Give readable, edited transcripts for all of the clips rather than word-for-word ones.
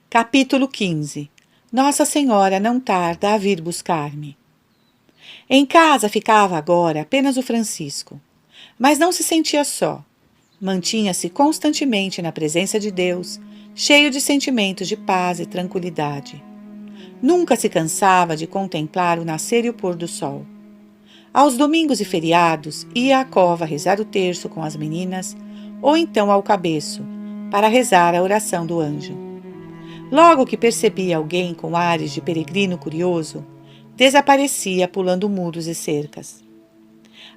Capítulo 15. Nossa Senhora não tarda a vir buscar-me. Em casa ficava agora apenas o Francisco, mas não se sentia só. Mantinha-se constantemente na presença de Deus, cheio de sentimentos de paz e tranquilidade. Nunca se cansava de contemplar o nascer e o pôr do sol. Aos domingos e feriados, ia à cova rezar o terço com as meninas, ou então ao cabeço, para rezar a oração do anjo. Logo que percebia alguém com ares de peregrino curioso, desaparecia pulando muros e cercas.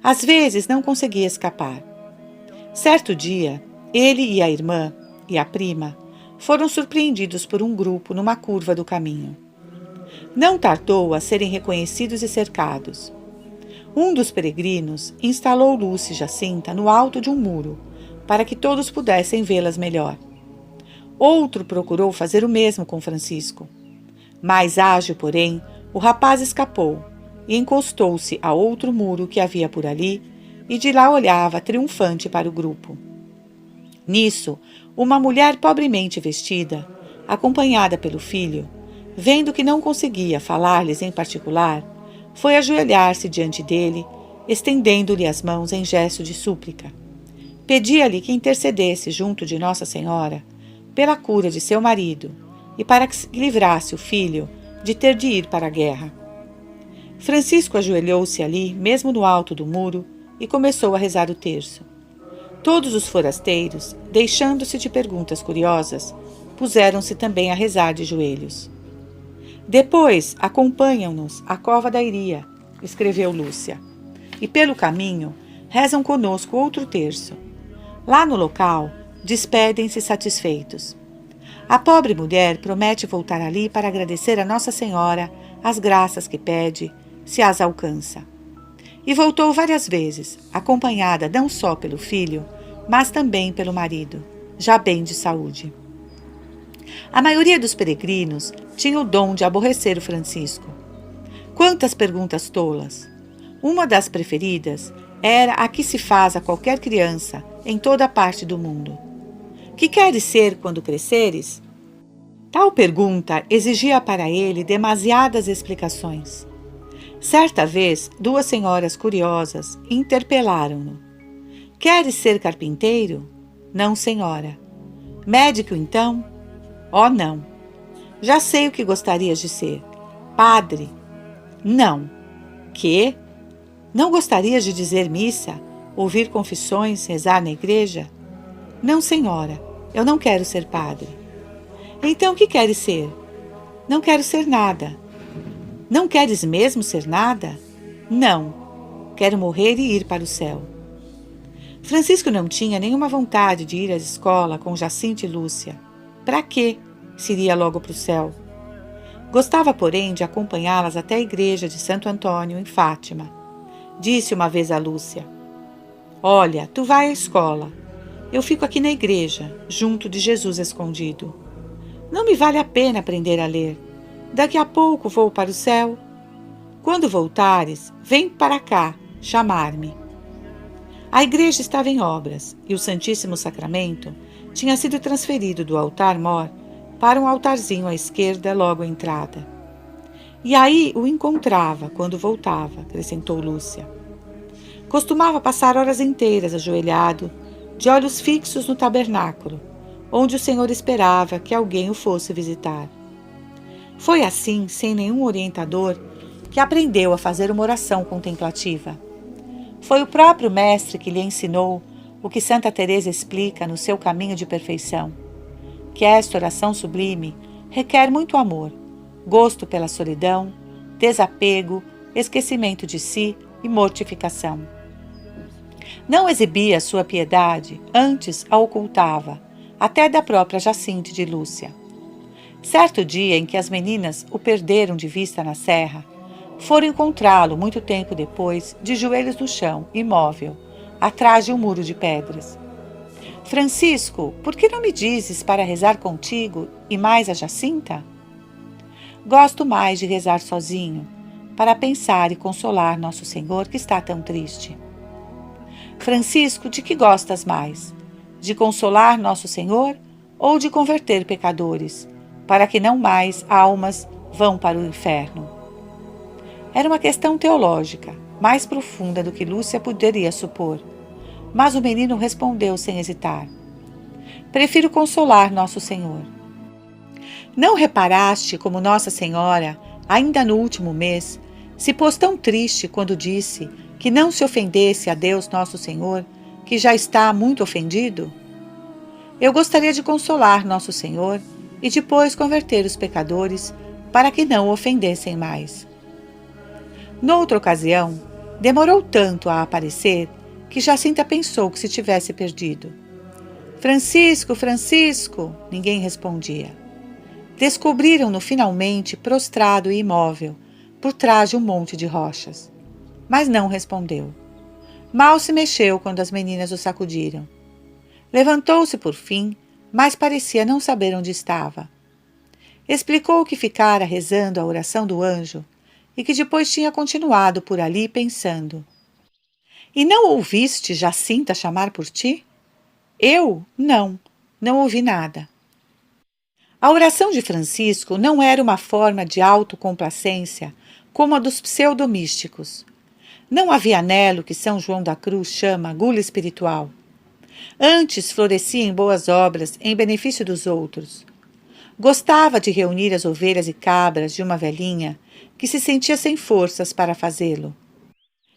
Às vezes não conseguia escapar. Certo dia, ele e a irmã e a prima foram surpreendidos por um grupo numa curva do caminho. Não tardou a serem reconhecidos e cercados. Um dos peregrinos instalou Lúcia e Jacinta no alto de um muro, para que todos pudessem vê-las melhor. Outro procurou fazer o mesmo com Francisco. Mais ágil, porém, o rapaz escapou e encostou-se a outro muro que havia por ali e de lá olhava triunfante para o grupo. Nisso, uma mulher pobremente vestida, acompanhada pelo filho, vendo que não conseguia falar-lhes em particular, foi ajoelhar-se diante dele, estendendo-lhe as mãos em gesto de súplica. Pedia-lhe que intercedesse junto de Nossa Senhora pela cura de seu marido e para que livrasse o filho de ter de ir para a guerra. Francisco ajoelhou-se ali, mesmo no alto do muro, e começou a rezar o terço. Todos os forasteiros, deixando-se de perguntas curiosas, puseram-se também a rezar de joelhos. Depois acompanham-nos à cova da Iria, escreveu Lúcia, e pelo caminho rezam conosco outro terço. Lá no local, despedem-se satisfeitos. A pobre mulher promete voltar ali para agradecer a Nossa Senhora as graças que pede, se as alcança. E voltou várias vezes, acompanhada não só pelo filho, mas também pelo marido, já bem de saúde. A maioria dos peregrinos tinha o dom de aborrecer o Francisco. Quantas perguntas tolas! Uma das preferidas era a que se faz a qualquer criança em toda parte do mundo. Que queres ser quando cresceres? Tal pergunta exigia para ele demasiadas explicações. Certa vez, duas senhoras curiosas interpelaram-no. Queres ser carpinteiro? Não, senhora. Médico, então? Oh, não. Já sei o que gostarias de ser. Padre? Não. Quê? Não gostarias de dizer missa, ouvir confissões, rezar na igreja? Não, senhora. Eu não quero ser padre. Então, o que queres ser? Não quero ser nada. Não queres mesmo ser nada? Não. Quero morrer e ir para o céu. Francisco não tinha nenhuma vontade de ir à escola com Jacinta e Lúcia. Para quê, se iria logo para o céu? Gostava, porém, de acompanhá-las até a igreja de Santo Antônio, em Fátima. Disse uma vez a Lúcia: Olha, tu vai à escola. Eu fico aqui na igreja, junto de Jesus escondido. Não me vale a pena aprender a ler. Daqui a pouco vou para o céu. Quando voltares, vem para cá chamar-me. A igreja estava em obras e o Santíssimo Sacramento tinha sido transferido do altar-mor para um altarzinho à esquerda logo à entrada. E aí o encontrava quando voltava, acrescentou Lúcia. Costumava passar horas inteiras ajoelhado, de olhos fixos no tabernáculo, onde o Senhor esperava que alguém o fosse visitar. Foi assim, sem nenhum orientador, que aprendeu a fazer uma oração contemplativa. Foi o próprio Mestre que lhe ensinou o que Santa Teresa explica no seu Caminho de Perfeição, que esta oração sublime requer muito amor, gosto pela solidão, desapego, esquecimento de si e mortificação. Não exibia sua piedade, antes a ocultava, até da própria Jacinta e de Lúcia. Certo dia em que as meninas o perderam de vista na serra, foram encontrá-lo muito tempo depois, de joelhos no chão, imóvel, atrás de um muro de pedras. Francisco, por que não me dizes para rezar contigo e mais a Jacinta? Gosto mais de rezar sozinho, para pensar e consolar Nosso Senhor que está tão triste. Francisco, de que gostas mais? De consolar Nosso Senhor ou de converter pecadores, para que não mais almas vão para o inferno. Era uma questão teológica, mais profunda do que Lúcia poderia supor, mas o menino respondeu sem hesitar: prefiro consolar Nosso Senhor. Não reparaste como Nossa Senhora, ainda no último mês, se pôs tão triste quando disse que não se ofendesse a Deus Nosso Senhor, que já está muito ofendido? Eu gostaria de consolar Nosso Senhor e depois converter os pecadores para que não o ofendessem mais. Noutra ocasião, demorou tanto a aparecer que Jacinta pensou que se tivesse perdido. Francisco, Francisco! Ninguém respondia. Descobriram-no finalmente prostrado e imóvel, por trás de um monte de rochas. Mas não respondeu. Mal se mexeu quando as meninas o sacudiram. Levantou-se por fim, mas parecia não saber onde estava. Explicou que ficara rezando a oração do anjo e que depois tinha continuado por ali pensando. E não ouviste Jacinta chamar por ti? Eu? Não ouvi nada. A oração de Francisco não era uma forma de autocomplacência como a dos pseudomísticos. Não havia nela o que São João da Cruz chama gula espiritual. Antes florescia em boas obras em benefício dos outros. Gostava de reunir as ovelhas e cabras de uma velhinha que se sentia sem forças para fazê-lo.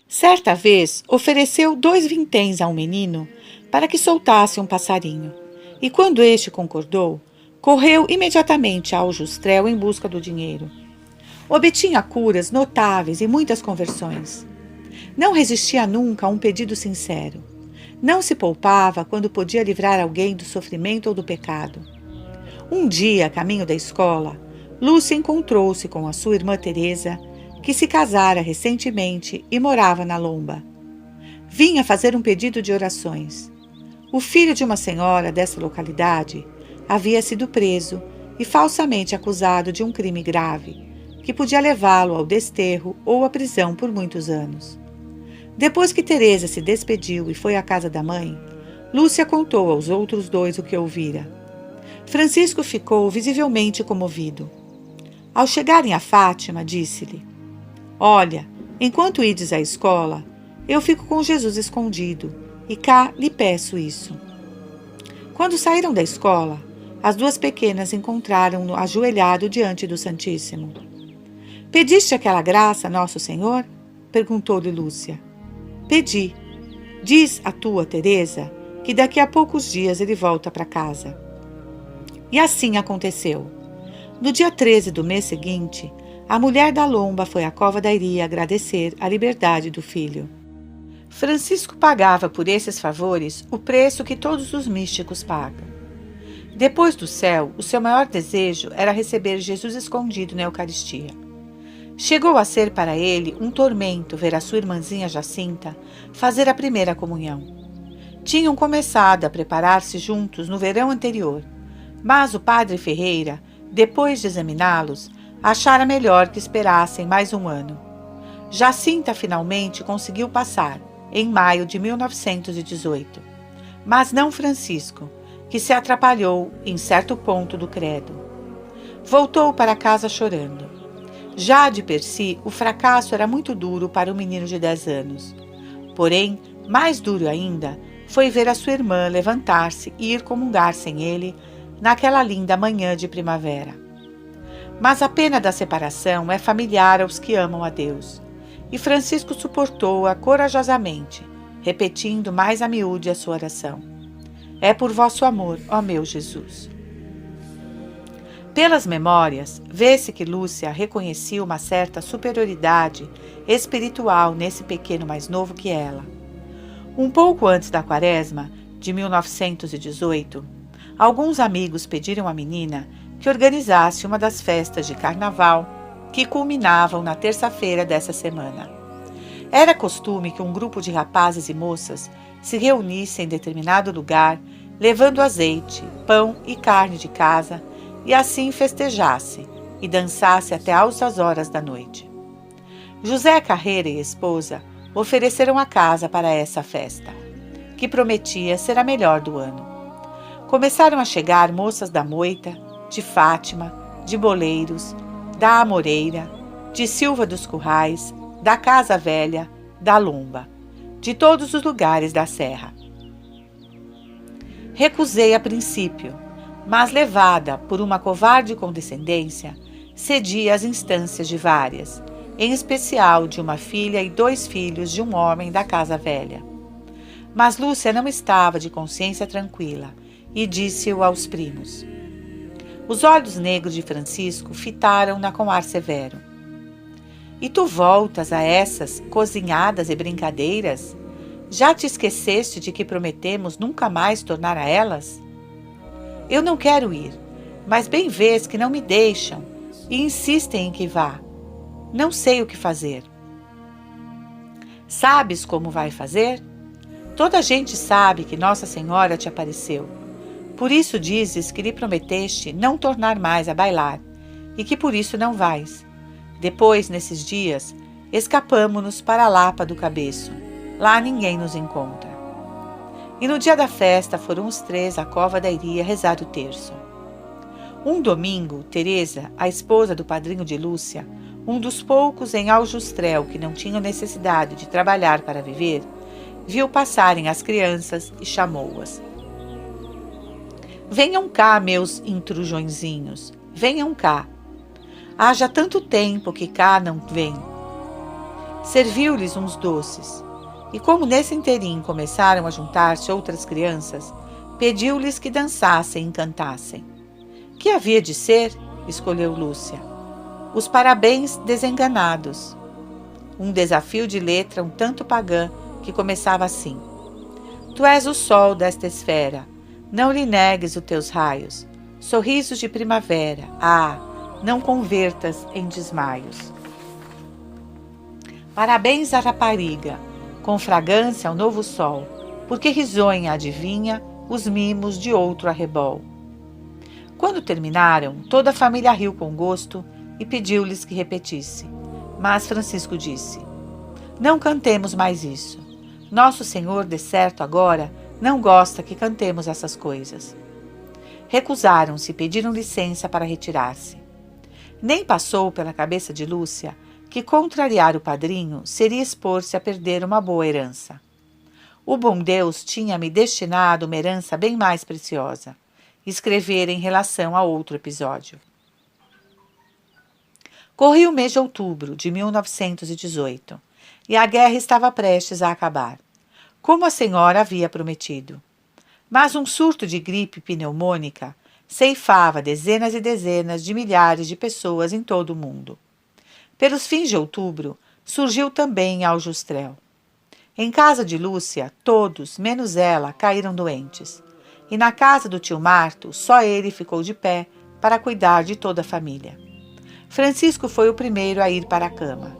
Certa vez ofereceu 2 vinténs a um menino para que soltasse um passarinho, e quando este concordou, correu imediatamente ao Justrel em busca do dinheiro. Obtinha curas notáveis e muitas conversões. Não resistia nunca a um pedido sincero. Não se poupava quando podia livrar alguém do sofrimento ou do pecado. Um dia, a caminho da escola, Lúcia encontrou-se com a sua irmã Teresa, que se casara recentemente e morava na Lomba. Vinha fazer um pedido de orações. O filho de uma senhora dessa localidade havia sido preso e falsamente acusado de um crime grave, que podia levá-lo ao desterro ou à prisão por muitos anos. Depois que Teresa se despediu e foi à casa da mãe, Lúcia contou aos outros 2 o que ouvira. Francisco ficou visivelmente comovido. Ao chegarem a Fátima, disse-lhe: olha, enquanto ides à escola, eu fico com Jesus escondido, e cá lhe peço isso. Quando saíram da escola, as 2 pequenas encontraram-no ajoelhado diante do Santíssimo. Pediste aquela graça a Nosso Senhor? Perguntou-lhe Lúcia. Pedi. Diz a tua Teresa que daqui a poucos dias ele volta para casa. E assim aconteceu. No dia 13 do mês seguinte, a mulher da Lomba foi à cova da Iria agradecer a liberdade do filho. Francisco pagava por esses favores o preço que todos os místicos pagam. Depois do céu, o seu maior desejo era receber Jesus escondido na Eucaristia. Chegou a ser para ele um tormento ver a sua irmãzinha Jacinta fazer a primeira comunhão. Tinham começado a preparar-se juntos no verão anterior, mas o padre Ferreira, depois de examiná-los, achara melhor que esperassem mais um ano. Jacinta finalmente conseguiu passar, em maio de 1918, mas não Francisco, que se atrapalhou em certo ponto do credo. Voltou para casa chorando. Já de per si, o fracasso era muito duro para o menino de 10 anos. Porém, mais duro ainda foi ver a sua irmã levantar-se e ir comungar sem ele naquela linda manhã de primavera. Mas a pena da separação é familiar aos que amam a Deus, e Francisco suportou-a corajosamente, repetindo mais a miúde a sua oração: é por vosso amor, ó meu Jesus. Pelas memórias, vê-se que Lúcia reconhecia uma certa superioridade espiritual nesse pequeno mais novo que ela. Um pouco antes da Quaresma, de 1918, alguns amigos pediram à menina que organizasse uma das festas de carnaval que culminavam na terça-feira dessa semana. Era costume que um grupo de rapazes e moças se reunisse em determinado lugar, levando azeite, pão e carne de casa, e assim festejasse e dançasse até altas horas da noite. José Carreira e esposa ofereceram a casa para essa festa, que prometia ser a melhor do ano. Começaram a chegar moças da moita, de Fátima, de Boleiros, da Amoreira, de Silva dos Currais, da Casa Velha, da Lomba, de todos os lugares da serra. Recusei a princípio, mas levada por uma covarde condescendência, cedi às instâncias de várias, em especial de uma filha e 2 filhos de um homem da Casa Velha. Mas Lúcia não estava de consciência tranquila e disse-o aos primos. Os olhos negros de Francisco fitaram-na com ar severo. E tu voltas a essas cozinhadas e brincadeiras? Já te esqueceste de que prometemos nunca mais tornar a elas? Eu não quero ir, mas bem vês que não me deixam e insistem em que vá. Não sei o que fazer. Sabes como vai fazer? Toda a gente sabe que Nossa Senhora te apareceu. Por isso dizes que lhe prometeste não tornar mais a bailar e que por isso não vais. Depois, nesses dias, escapamo-nos para a Lapa do Cabeço. Lá ninguém nos encontra. E no dia da festa foram os 3 à cova da Iria rezar o terço. Um domingo, Teresa, a esposa do padrinho de Lúcia, um dos poucos em Aljustrel que não tinham necessidade de trabalhar para viver, viu passarem as crianças e chamou-as. Venham cá, meus intrujõezinhos, venham cá. Há já tanto tempo que cá não vêm. Serviu-lhes uns doces, e como nesse interim começaram a juntar-se outras crianças, pediu-lhes que dançassem e cantassem. Que havia de ser? Escolheu Lúcia. Os parabéns desenganados. Um desafio de letra um tanto pagã que começava assim. Tu és o sol desta esfera, não lhe negues os teus raios. Sorrisos de primavera, não convertas em desmaios. Parabéns à rapariga, com fragrância ao novo sol, porque risonha adivinha os mimos de outro arrebol. Quando terminaram, toda a família riu com gosto e pediu-lhes que repetisse. Mas Francisco disse, não cantemos mais isso. Nosso Senhor, de certo, agora, não gosta que cantemos essas coisas. Recusaram-se e pediram licença para retirar-se. Nem passou pela cabeça de Lúcia que contrariar o padrinho seria expor-se a perder uma boa herança. O bom Deus tinha-me destinado uma herança bem mais preciosa. Escrever em relação a outro episódio. Corria o mês de outubro de 1918 e a guerra estava prestes a acabar, como a senhora havia prometido. Mas um surto de gripe pneumônica ceifava dezenas e dezenas de milhares de pessoas em todo o mundo. Pelos fins de outubro, surgiu também Aljustrel. Em casa de Lúcia, todos, menos ela, caíram doentes. E na casa do tio Marto, só ele ficou de pé para cuidar de toda a família. Francisco foi o primeiro a ir para a cama.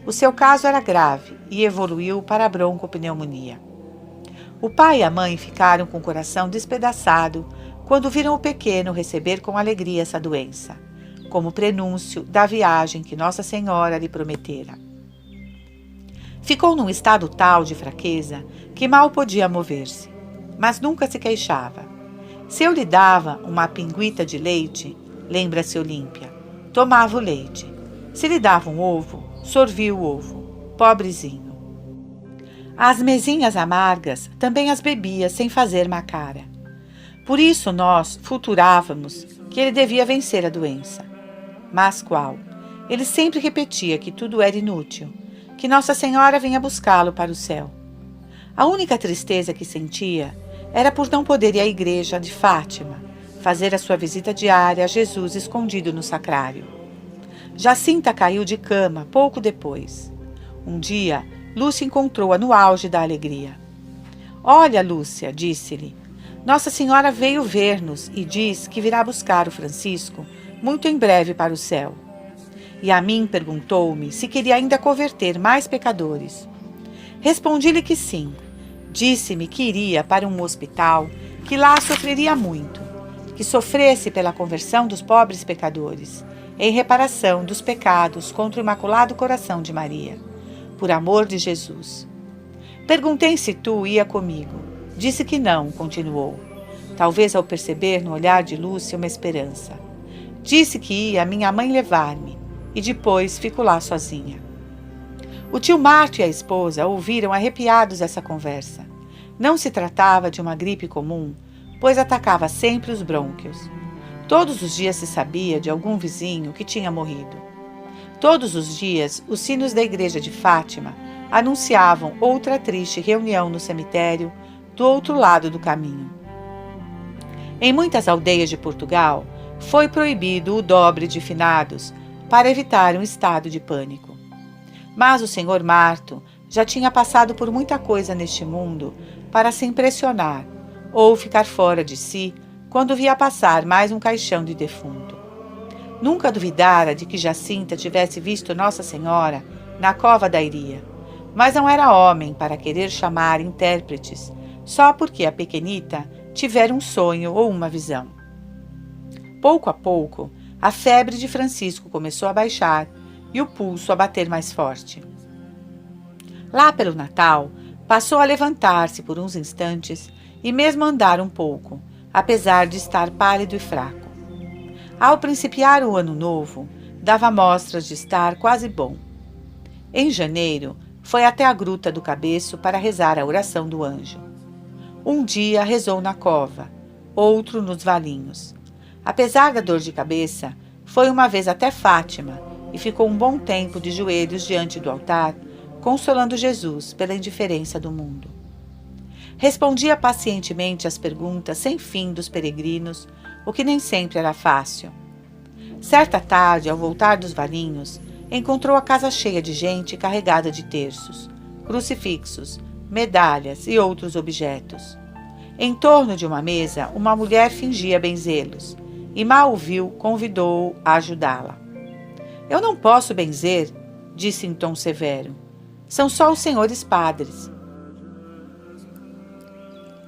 O seu caso era grave e evoluiu para a broncopneumonia. O pai e a mãe ficaram com o coração despedaçado quando viram o pequeno receber com alegria essa doença, como prenúncio da viagem que Nossa Senhora lhe prometera. Ficou num estado tal de fraqueza que mal podia mover-se, mas nunca se queixava. Se eu lhe dava uma pinguita de leite, lembra-se Olímpia, tomava o leite. Se lhe dava um ovo, sorvia o ovo. Pobrezinho. As mesinhas amargas também as bebia sem fazer má cara. Por isso nós futurávamos que ele devia vencer a doença. Mas qual? Ele sempre repetia que tudo era inútil, que Nossa Senhora vinha buscá-lo para o céu. A única tristeza que sentia era por não poder ir à igreja de Fátima, fazer a sua visita diária a Jesus escondido no sacrário. Jacinta caiu de cama pouco depois. Um dia, Lúcia encontrou-a no auge da alegria. Olha, Lúcia, disse-lhe, Nossa Senhora veio ver-nos e diz que virá buscar o Francisco muito em breve para o céu. E a mim perguntou-me se queria ainda converter mais pecadores. Respondi-lhe que sim. Disse-me que iria para um hospital, que lá sofreria muito, que sofresse pela conversão dos pobres pecadores, em reparação dos pecados contra o Imaculado Coração de Maria, por amor de Jesus. Perguntei se tu ia comigo. Disse que não, continuou, talvez ao perceber no olhar de Lúcia uma esperança. Disse que ia minha mãe levar-me, e depois fico lá sozinha. O tio Marto e a esposa ouviram arrepiados essa conversa. Não se tratava de uma gripe comum, pois atacava sempre os brônquios. Todos os dias se sabia de algum vizinho que tinha morrido. Todos os dias, os sinos da igreja de Fátima anunciavam outra triste reunião no cemitério do outro lado do caminho. Em muitas aldeias de Portugal, foi proibido o dobre de finados para evitar um estado de pânico. Mas o senhor Marto já tinha passado por muita coisa neste mundo para se impressionar ou ficar fora de si quando via passar mais um caixão de defunto. Nunca duvidara de que Jacinta tivesse visto Nossa Senhora na cova da Iria, mas não era homem para querer chamar intérpretes só porque a pequenita tivera um sonho ou uma visão. Pouco a pouco, a febre de Francisco começou a baixar e o pulso a bater mais forte. Lá pelo Natal, passou a levantar-se por uns instantes e mesmo andar um pouco, apesar de estar pálido e fraco. Ao principiar o ano novo, dava mostras de estar quase bom. Em janeiro, foi até a Gruta do Cabeço para rezar a oração do anjo. Um dia rezou na cova, outro nos valinhos. Apesar da dor de cabeça, foi uma vez até Fátima e ficou um bom tempo de joelhos diante do altar, consolando Jesus pela indiferença do mundo. Respondia pacientemente às perguntas sem fim dos peregrinos, o que nem sempre era fácil. Certa tarde, ao voltar dos valinhos, encontrou a casa cheia de gente carregada de terços, crucifixos, medalhas e outros objetos. Em torno de uma mesa, uma mulher fingia benzê-los, e mal o viu, convidou-o a ajudá-la. Eu não posso benzer, disse em tom severo. São só os senhores padres.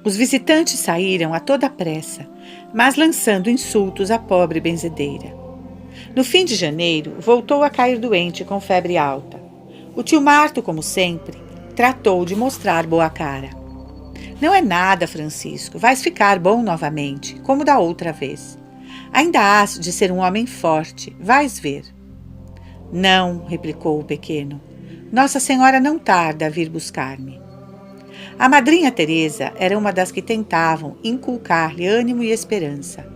Os visitantes saíram a toda pressa, mas lançando insultos à pobre benzedeira. No fim de janeiro, voltou a cair doente com febre alta. O tio Marto, como sempre, tratou de mostrar boa cara. Não é nada, Francisco, vais ficar bom novamente, como da outra vez. Ainda hás de ser um homem forte, vais ver. Não, replicou o pequeno. Nossa Senhora não tarda a vir buscar-me. A madrinha Teresa era uma das que tentavam inculcar-lhe ânimo e esperança.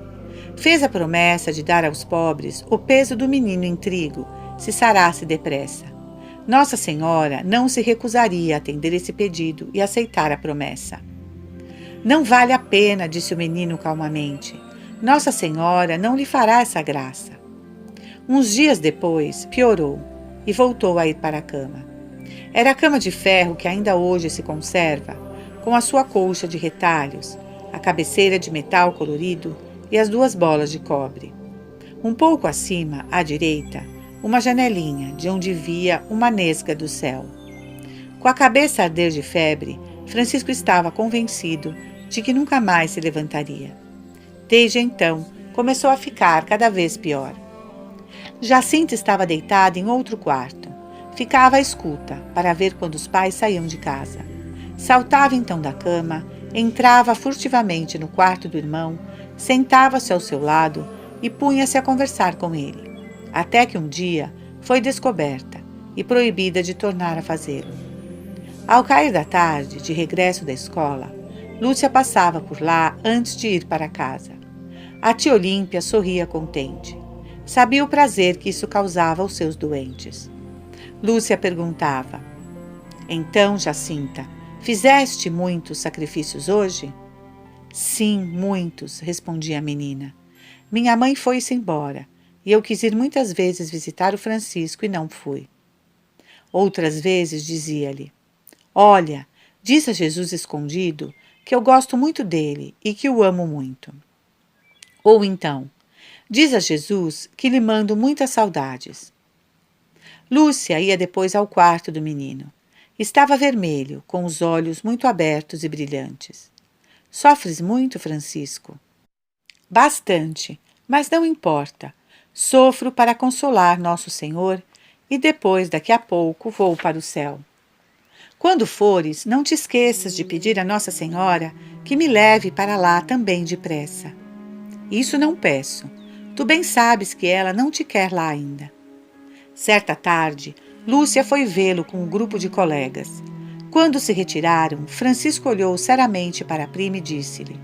Fez a promessa de dar aos pobres o peso do menino em trigo, se sarasse depressa. Nossa Senhora não se recusaria a atender esse pedido e aceitar a promessa. Não vale a pena, disse o menino calmamente. Nossa Senhora não lhe fará essa graça. Uns dias depois, piorou e voltou a ir para a cama. Era a cama de ferro que ainda hoje se conserva, com a sua colcha de retalhos, a cabeceira de metal colorido e as duas bolas de cobre. Um pouco acima, à direita, uma janelinha de onde via uma nesga do céu. Com a cabeça a arder de febre, Francisco estava convencido de que nunca mais se levantaria. Desde então, começou a ficar cada vez pior. Jacinta estava deitada em outro quarto. Ficava à escuta para ver quando os pais saíam de casa. Saltava então da cama, entrava furtivamente no quarto do irmão, sentava-se ao seu lado e punha-se a conversar com ele, até que um dia foi descoberta e proibida de tornar a fazê-lo. Ao cair da tarde, de regresso da escola, Lúcia passava por lá antes de ir para casa. A tia Olímpia sorria contente. Sabia o prazer que isso causava aos seus doentes. Lúcia perguntava: Então, Jacinta, fizeste muitos sacrifícios hoje? Sim, muitos, respondia a menina. Minha mãe foi-se embora, e eu quis ir muitas vezes visitar o Francisco e não fui. Outras vezes dizia-lhe: Olha, diz a Jesus escondido que eu gosto muito dele e que o amo muito. Ou então, diz a Jesus que lhe mando muitas saudades. Lúcia ia depois ao quarto do menino. Estava vermelho, com os olhos muito abertos e brilhantes. Sofres muito, Francisco? Bastante, mas não importa. Sofro para consolar Nosso Senhor e depois, daqui a pouco, vou para o céu. Quando fores, não te esqueças de pedir a Nossa Senhora que me leve para lá também depressa. Isso não peço. Tu bem sabes que ela não te quer lá ainda. Certa tarde, Lúcia foi vê-lo com um grupo de colegas. Quando se retiraram, Francisco olhou seriamente para a prima e disse-lhe: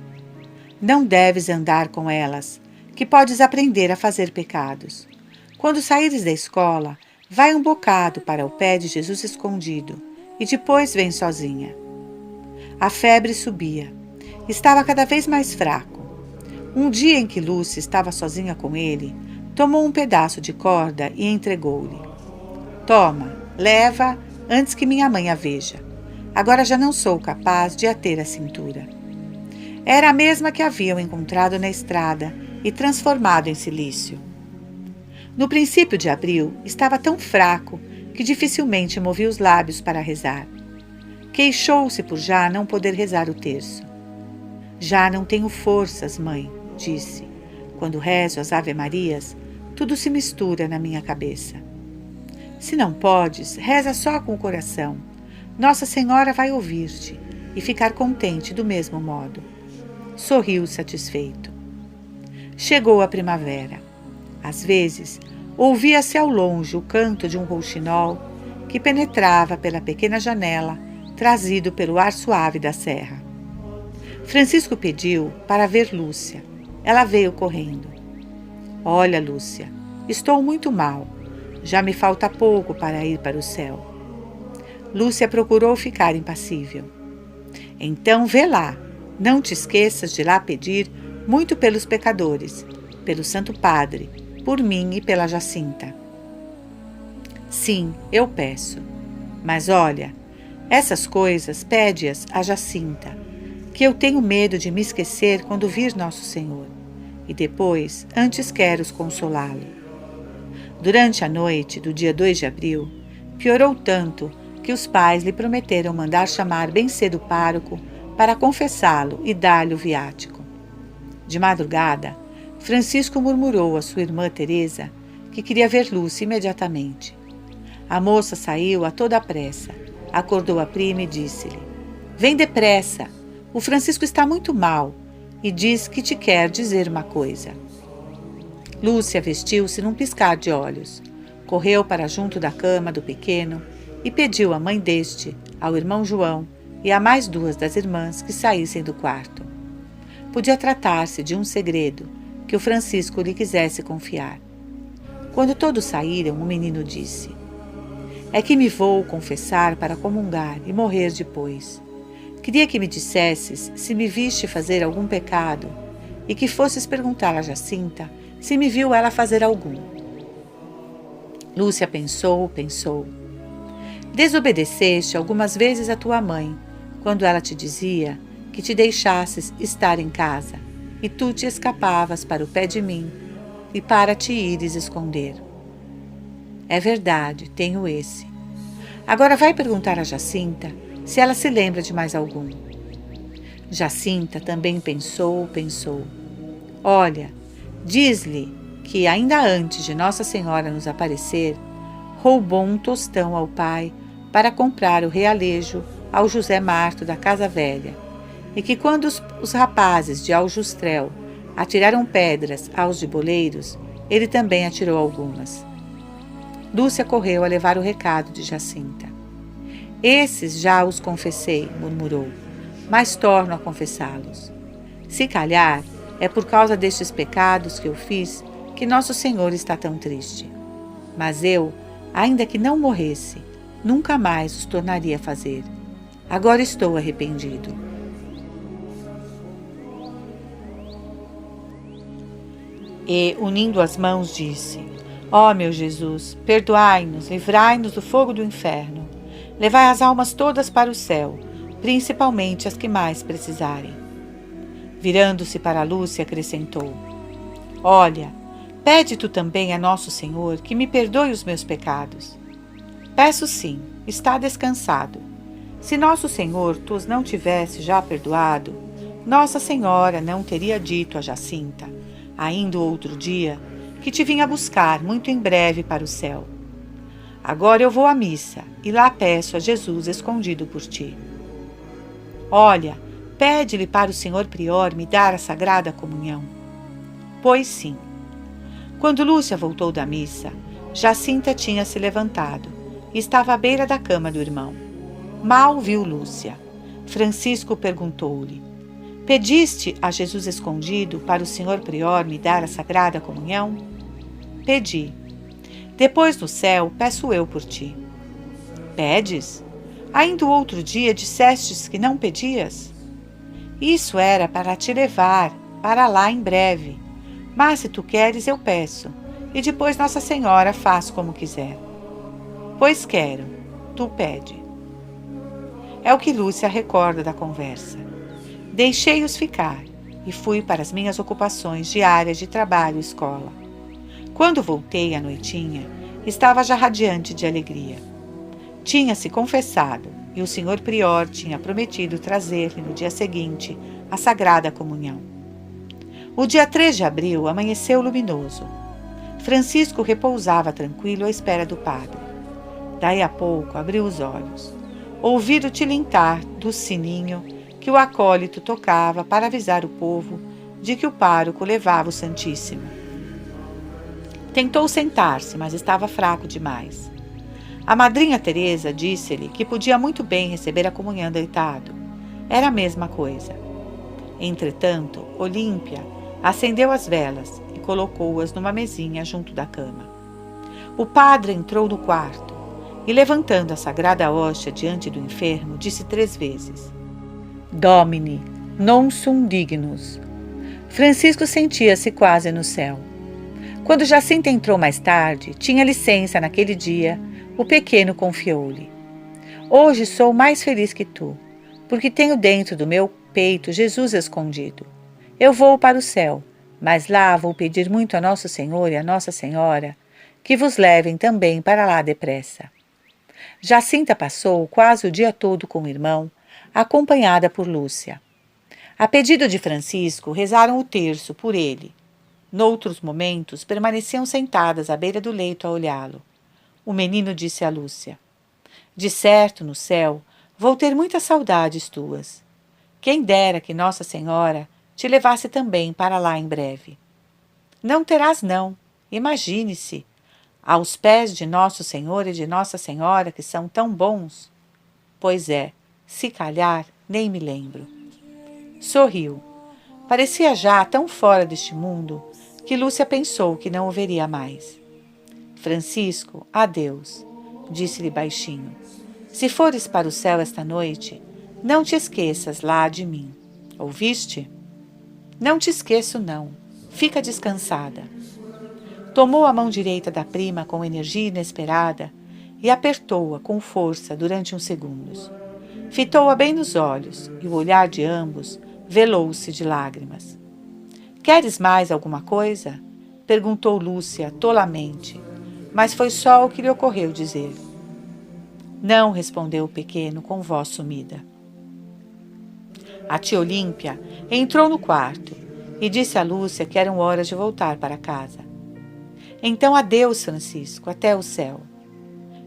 Não deves andar com elas, que podes aprender a fazer pecados. Quando saíres da escola, vai um bocado para o pé de Jesus escondido e depois vem sozinha. A febre subia. Estava cada vez mais fraco. Um dia em que Lúcia estava sozinha com ele, tomou um pedaço de corda e entregou-lhe. Toma, leva antes que minha mãe a veja. Agora já não sou capaz de a ter à cintura. Era a mesma que haviam encontrado na estrada e transformado em cilício. No princípio de abril, estava tão fraco que dificilmente movia os lábios para rezar. Queixou-se por já não poder rezar o terço. Já não tenho forças, mãe, disse. Quando rezo as Ave-Marias, tudo se mistura na minha cabeça. Se não podes, reza só com o coração. Nossa Senhora vai ouvir-te e ficar contente do mesmo modo. Sorriu satisfeito. Chegou a primavera. Às vezes, ouvia-se ao longe o canto de um rouxinol que penetrava pela pequena janela, trazido pelo ar suave da serra. Francisco pediu para ver Lúcia. Ela veio correndo. Olha, Lúcia, estou muito mal. Já me falta pouco para ir para o céu. Lúcia procurou ficar impassível. Então vê lá. Não te esqueças de lá pedir muito pelos pecadores, pelo Santo Padre, por mim e pela Jacinta. Sim, eu peço. Mas olha, essas coisas pede-as a Jacinta, que eu tenho medo de me esquecer quando vir Nosso Senhor, e depois, antes quero consolá-lo. Durante a noite do dia 2 de abril, piorou tanto que os pais lhe prometeram mandar chamar bem cedo o pároco para confessá-lo e dar-lhe o viático. De madrugada, Francisco murmurou à sua irmã Teresa que queria ver Lúcia imediatamente. A moça saiu a toda a pressa, acordou a prima e disse-lhe: Vem depressa, o Francisco está muito mal e diz que te quer dizer uma coisa. Lúcia vestiu-se num piscar de olhos, correu para junto da cama do pequeno e pediu à mãe deste, ao irmão João e a mais 2 das irmãs que saíssem do quarto. Podia tratar-se de um segredo que o Francisco lhe quisesse confiar. Quando todos saíram, o menino disse: É que me vou confessar para comungar e morrer depois. Queria que me dissesses se me viste fazer algum pecado e que fosses perguntar a Jacinta se me viu ela fazer algum. Lúcia pensou. Desobedeceste algumas vezes a tua mãe, quando ela te dizia que te deixasses estar em casa, e tu te escapavas para o pé de mim e para te ires esconder. É verdade, tenho esse. Agora vai perguntar a Jacinta se ela se lembra de mais algum. Jacinta também pensou. Olha, diz-lhe que, ainda antes de Nossa Senhora nos aparecer, roubou um tostão ao pai para comprar o realejo ao José Marto da Casa Velha, e que quando os rapazes de Aljustrel atiraram pedras aos de Boleiros, ele também atirou algumas. Lúcia correu a levar o recado de Jacinta. Esses já os confessei, murmurou, mas torno a confessá-los. Se calhar, é por causa destes pecados que eu fiz que Nosso Senhor está tão triste. Mas eu, ainda que não morresse, nunca mais os tornaria a fazer. Agora estou arrependido. E, unindo as mãos, disse: Ó meu Jesus, perdoai-nos, livrai-nos do fogo do inferno. Levai as almas todas para o céu, principalmente as que mais precisarem. Virando-se para Lúcia, acrescentou: Olha, pede tu também a Nosso Senhor que me perdoe os meus pecados. Peço sim, está descansado. Se Nosso Senhor tu não tivesse já perdoado, Nossa Senhora não teria dito a Jacinta, ainda outro dia, que te vinha buscar muito em breve para o céu. Agora eu vou à missa e lá peço a Jesus escondido por ti. Olha, pede-lhe para o senhor prior me dar a Sagrada Comunhão. Pois sim. Quando Lúcia voltou da missa, Jacinta tinha se levantado e estava à beira da cama do irmão. Mal viu Lúcia. Francisco perguntou-lhe: pediste a Jesus escondido para o senhor prior me dar a sagrada comunhão? Pedi. Depois no céu peço eu por ti. Pedes? Ainda o outro dia dissestes que não pedias? Isso era para te levar para lá em breve. Mas se tu queres, eu peço, e depois Nossa Senhora faz como quiser. Pois quero, tu pede. É o que Lúcia recorda da conversa. Deixei-os ficar e fui para as minhas ocupações diárias de trabalho e escola. Quando voltei à noitinha, estava já radiante de alegria. Tinha-se confessado e o senhor prior tinha prometido trazer-lhe no dia seguinte a Sagrada Comunhão. O dia 3 de abril amanheceu luminoso. Francisco repousava tranquilo à espera do padre. Daí a pouco abriu os olhos. Ouviu o tilintar do sininho que o acólito tocava para avisar o povo de que o pároco levava o Santíssimo. Tentou sentar-se, mas estava fraco demais. A madrinha Teresa disse-lhe que podia muito bem receber a comunhão deitado. Era a mesma coisa. Entretanto, Olímpia acendeu as velas e colocou-as numa mesinha junto da cama. O padre entrou no quarto e, levantando a sagrada hóstia diante do enfermo, disse 3 vezes: Domini, non sum dignus. Francisco sentia-se quase no céu. Quando Jacinta entrou mais tarde, tinha licença naquele dia, o pequeno confiou-lhe: Hoje sou mais feliz que tu, porque tenho dentro do meu peito Jesus escondido. Eu vou para o céu, mas lá vou pedir muito a Nosso Senhor e a Nossa Senhora que vos levem também para lá depressa. Jacinta passou quase o dia todo com o irmão, acompanhada por Lúcia. A pedido de Francisco, rezaram o terço por ele. Noutros momentos, permaneciam sentadas à beira do leito a olhá-lo. O menino disse a Lúcia: De certo, no céu, vou ter muitas saudades tuas. Quem dera que Nossa Senhora te levasse também para lá em breve. Não terás não, imagine-se, aos pés de Nosso Senhor e de Nossa Senhora, que são tão bons. Pois é, se calhar, nem me lembro. Sorriu. Parecia já tão fora deste mundo que Lúcia pensou que não o veria mais. Francisco, adeus, disse-lhe baixinho. Se fores para o céu esta noite, não te esqueças lá de mim. Ouviste? Não te esqueço, não. Fica descansada. Tomou a mão direita da prima com energia inesperada e apertou-a com força durante uns segundos. Fitou-a bem nos olhos e o olhar de ambos velou-se de lágrimas. Queres mais alguma coisa? Perguntou Lúcia tolamente, mas foi só o que lhe ocorreu dizer. Não, respondeu o pequeno com voz sumida. A tia Olímpia entrou no quarto e disse a Lúcia que eram horas de voltar para casa. Então adeus, Francisco, até o céu.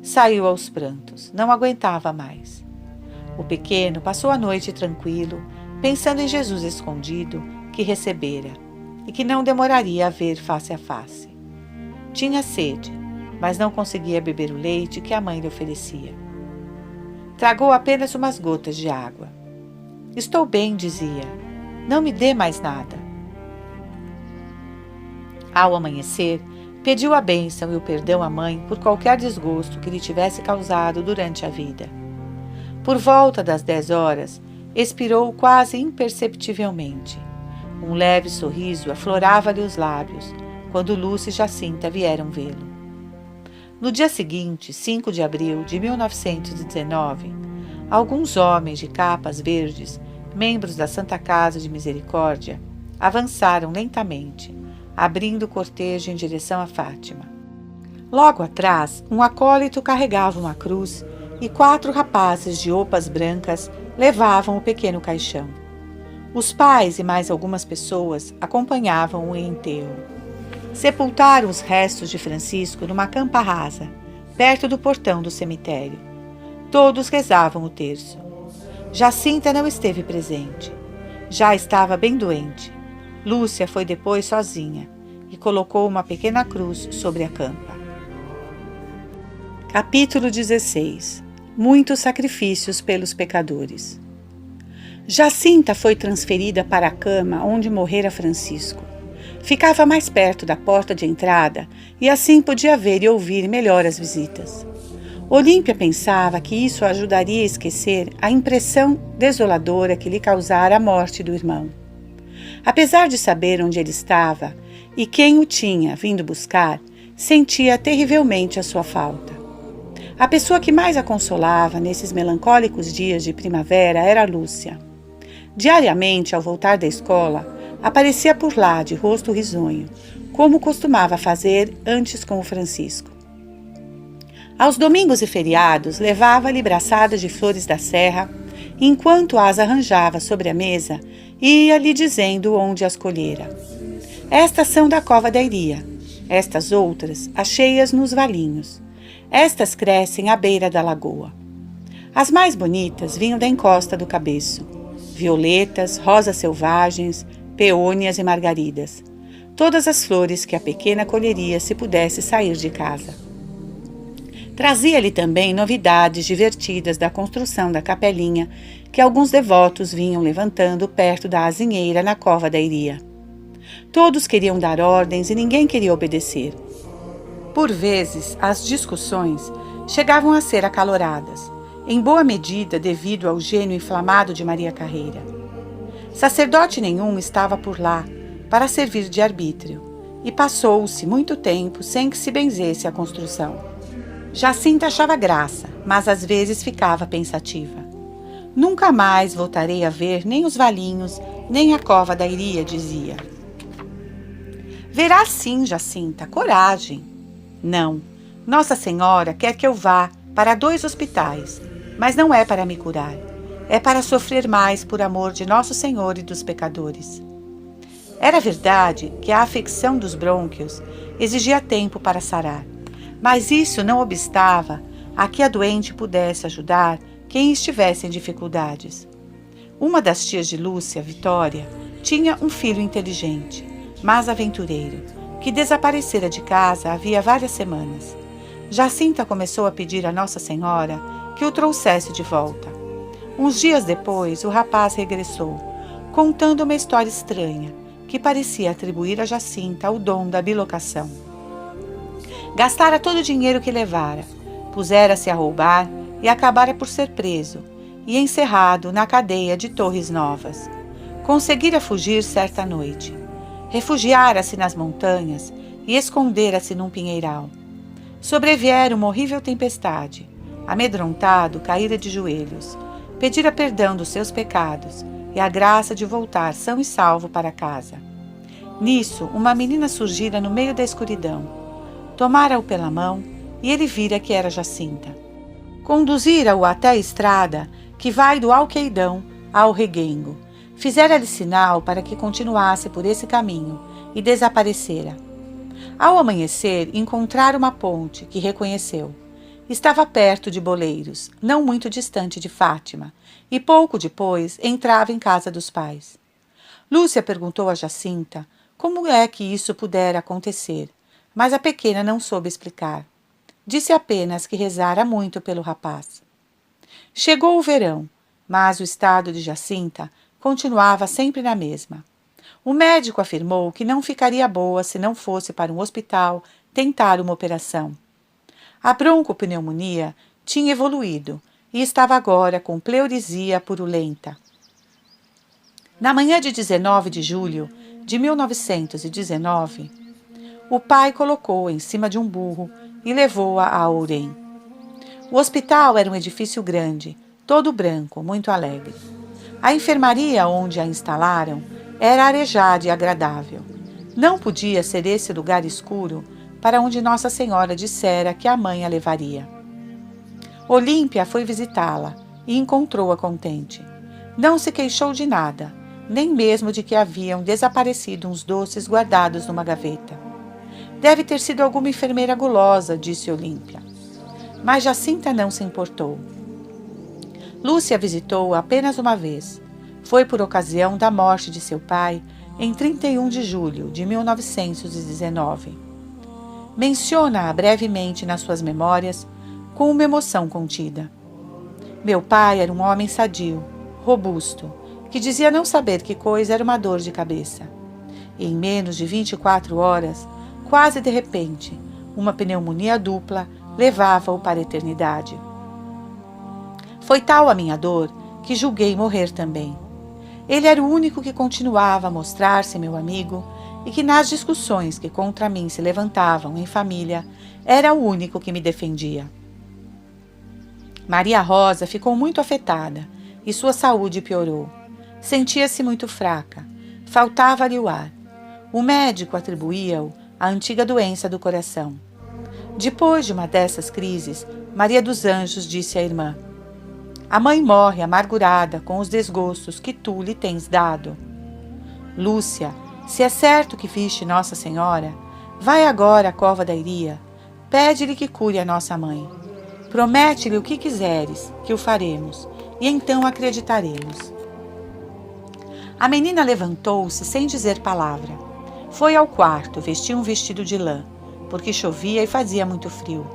Saiu aos prantos, não aguentava mais. O pequeno passou a noite tranquilo, pensando em Jesus escondido que recebera e que não demoraria a ver face a face. Tinha sede, mas não conseguia beber o leite que a mãe lhe oferecia. Tragou apenas umas gotas de água. Estou bem, dizia. Não me dê mais nada. Ao amanhecer, pediu a bênção e o perdão à mãe por qualquer desgosto que lhe tivesse causado durante a vida. Por volta das 10 horas, expirou quase imperceptivelmente. Um leve sorriso aflorava-lhe os lábios, quando Lúcia e Jacinta vieram vê-lo. No dia seguinte, 5 de abril de 1919, alguns homens de capas verdes, membros da Santa Casa de Misericórdia, avançaram lentamente, abrindo o cortejo em direção a Fátima. Logo atrás, um acólito carregava uma cruz e 4 rapazes de roupas brancas levavam o pequeno caixão. Os pais e mais algumas pessoas acompanhavam o enterro. Sepultaram os restos de Francisco numa campa rasa, perto do portão do cemitério. Todos rezavam o terço. Jacinta não esteve presente. Já estava bem doente. Lúcia foi depois sozinha e colocou uma pequena cruz sobre a campa. Capítulo 16. Muitos sacrifícios pelos pecadores. Jacinta foi transferida para a cama onde morrera Francisco. Ficava mais perto da porta de entrada e assim podia ver e ouvir melhor as visitas. Olímpia pensava que isso ajudaria a esquecer a impressão desoladora que lhe causara a morte do irmão. Apesar de saber onde ele estava e quem o tinha vindo buscar, sentia terrivelmente a sua falta. A pessoa que mais a consolava nesses melancólicos dias de primavera era Lúcia. Diariamente, ao voltar da escola, aparecia por lá de rosto risonho, como costumava fazer antes com o Francisco. Aos domingos e feriados, levava-lhe braçadas de flores da serra, enquanto as arranjava sobre a mesa, ia-lhe dizendo onde as colhera. Estas são da cova da Iria, estas outras achei-as nos valinhos. Estas crescem à beira da lagoa. As mais bonitas vinham da encosta do cabeço. Violetas, rosas selvagens, peônias e margaridas. Todas as flores que a pequena colheria se pudesse sair de casa. Trazia-lhe também novidades divertidas da construção da capelinha que alguns devotos vinham levantando perto da azinheira na cova da Iria. Todos queriam dar ordens e ninguém queria obedecer. Por vezes, as discussões chegavam a ser acaloradas, em boa medida devido ao gênio inflamado de Maria Carreira. Sacerdote nenhum estava por lá para servir de arbítrio, e passou-se muito tempo sem que se benzesse a construção. Jacinta achava graça, mas às vezes ficava pensativa. Nunca mais voltarei a ver nem os valinhos, nem a cova da Iria, dizia. Verá sim, Jacinta, coragem. Não, Nossa Senhora quer que eu vá para 2 hospitais, mas não é para me curar. É para sofrer mais por amor de Nosso Senhor e dos pecadores. Era verdade que a afecção dos brônquios exigia tempo para sarar, mas isso não obstava a que a doente pudesse ajudar quem estivesse em dificuldades. Uma das tias de Lúcia, Vitória, tinha um filho inteligente, mas aventureiro, que desaparecera de casa havia várias semanas. Jacinta começou a pedir a Nossa Senhora que o trouxesse de volta. Uns dias depois, o rapaz regressou, contando uma história estranha, que parecia atribuir a Jacinta o dom da bilocação. Gastara todo o dinheiro que levara, pusera-se a roubar e acabara por ser preso e encerrado na cadeia de Torres Novas. Conseguira fugir certa noite. Refugiara-se nas montanhas e escondera-se num pinheiral. Sobreviera uma horrível tempestade. Amedrontado, caíra de joelhos. Pedira perdão dos seus pecados e a graça de voltar são e salvo para casa. Nisso, uma menina surgira no meio da escuridão. Tomara-o pela mão e ele vira que era Jacinta. Conduzira-o até a estrada que vai do Alqueidão ao Reguengo. Fizera-lhe sinal para que continuasse por esse caminho e desaparecera. Ao amanhecer, encontrara uma ponte que reconheceu. Estava perto de Boleiros, não muito distante de Fátima, e pouco depois entrava em casa dos pais. Lúcia perguntou a Jacinta como é que isso pudera acontecer, mas a pequena não soube explicar. Disse apenas que rezara muito pelo rapaz. Chegou o verão, mas o estado de Jacinta continuava sempre na mesma. O médico afirmou que não ficaria boa se não fosse para um hospital tentar uma operação. A broncopneumonia tinha evoluído e estava agora com pleurisia purulenta. Na manhã de 19 de julho de 1919, o pai colocou-a em cima de um burro e levou-a a Ourém. O hospital era um edifício grande, todo branco, muito alegre. A enfermaria onde a instalaram era arejada e agradável. Não podia ser esse lugar escuro para onde Nossa Senhora dissera que a mãe a levaria. Olímpia foi visitá-la e encontrou-a contente. Não se queixou de nada, nem mesmo de que haviam desaparecido uns doces guardados numa gaveta. Deve ter sido alguma enfermeira gulosa, disse Olímpia. Mas Jacinta não se importou. Lúcia visitou-a apenas uma vez. Foi por ocasião da morte de seu pai, em 31 de julho de 1919. Menciona-a brevemente nas suas memórias, com uma emoção contida. Meu pai era um homem sadio, robusto, que dizia não saber que coisa era uma dor de cabeça. E em menos de 24 horas, quase de repente, uma pneumonia dupla levava-o para a eternidade. Foi tal a minha dor que julguei morrer também. Ele era o único que continuava a mostrar-se meu amigo e que nas discussões que contra mim se levantavam em família, era o único que me defendia. Maria Rosa ficou muito afetada e sua saúde piorou. Sentia-se muito fraca, faltava-lhe o ar. O médico atribuía-o à antiga doença do coração. Depois de uma dessas crises, Maria dos Anjos disse à irmã: a mãe morre amargurada com os desgostos que tu lhe tens dado. Lúcia, se é certo que viste Nossa Senhora, vai agora à cova da Iria, pede-lhe que cure a nossa mãe. Promete-lhe o que quiseres, que o faremos, e então acreditaremos. A menina levantou-se sem dizer palavra. Foi ao quarto, vestiu um vestido de lã, porque chovia e fazia muito frio,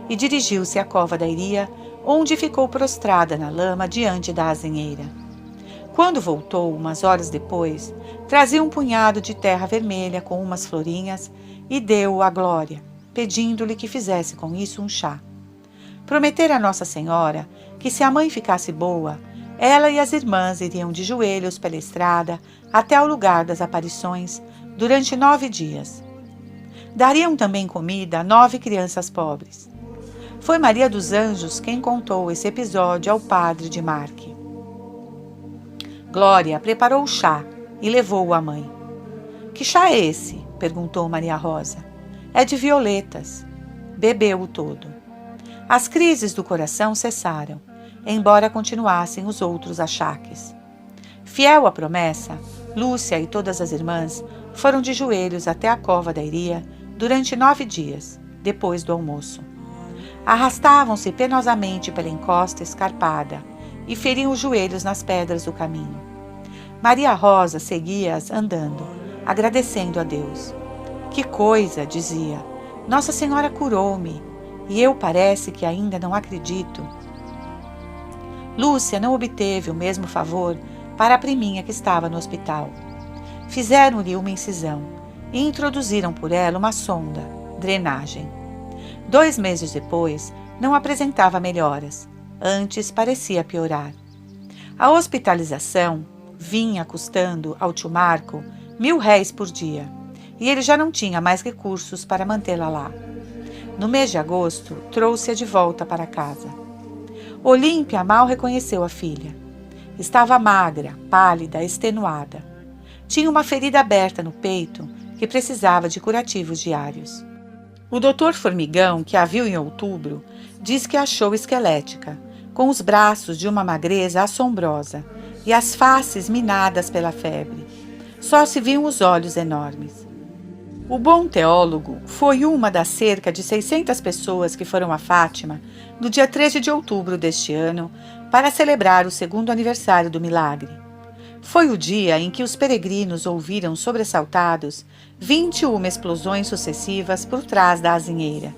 e dirigiu-se à cova da Iria, onde ficou prostrada na lama diante da azinheira. Quando voltou, umas horas depois, trazia um punhado de terra vermelha com umas florinhas e deu-o à Glória, pedindo-lhe que fizesse com isso um chá. Prometera a Nossa Senhora que, se a mãe ficasse boa, ela e as irmãs iriam de joelhos pela estrada até ao lugar das aparições durante 9 dias. Dariam também comida a 9 crianças pobres. Foi Maria dos Anjos quem contou esse episódio ao padre de Marque. Glória preparou o chá e levou-o à mãe. Que chá é esse? Perguntou Maria Rosa. É de violetas. Bebeu-o todo. As crises do coração cessaram, embora continuassem os outros achaques. Fiel à promessa, Lúcia e todas as irmãs foram de joelhos até a cova da Iria durante 9 dias, depois do almoço. Arrastavam-se penosamente pela encosta escarpada e feriam os joelhos nas pedras do caminho. Maria Rosa seguia-as andando, agradecendo a Deus. Que coisa, dizia, Nossa Senhora curou-me, e eu parece que ainda não acredito. Lúcia não obteve o mesmo favor para a priminha que estava no hospital. Fizeram-lhe uma incisão e introduziram por ela uma sonda, drenagem. 2 meses depois, não apresentava melhoras, antes parecia piorar. A hospitalização vinha custando ao tio Marco 1.000 réis por dia, e ele já não tinha mais recursos para mantê-la lá. No mês de agosto, trouxe-a de volta para casa. Olímpia mal reconheceu a filha. Estava magra, pálida, extenuada. Tinha uma ferida aberta no peito que precisava de curativos diários. O doutor Formigão, que a viu em outubro, diz que a achou esquelética, com os braços de uma magreza assombrosa e as faces minadas pela febre. Só se viam os olhos enormes. O bom teólogo foi uma das cerca de 600 pessoas que foram a Fátima no dia 13 de outubro deste ano para celebrar o 2º aniversário do milagre. Foi o dia em que os peregrinos ouviram sobressaltados 21 explosões sucessivas por trás da azinheira.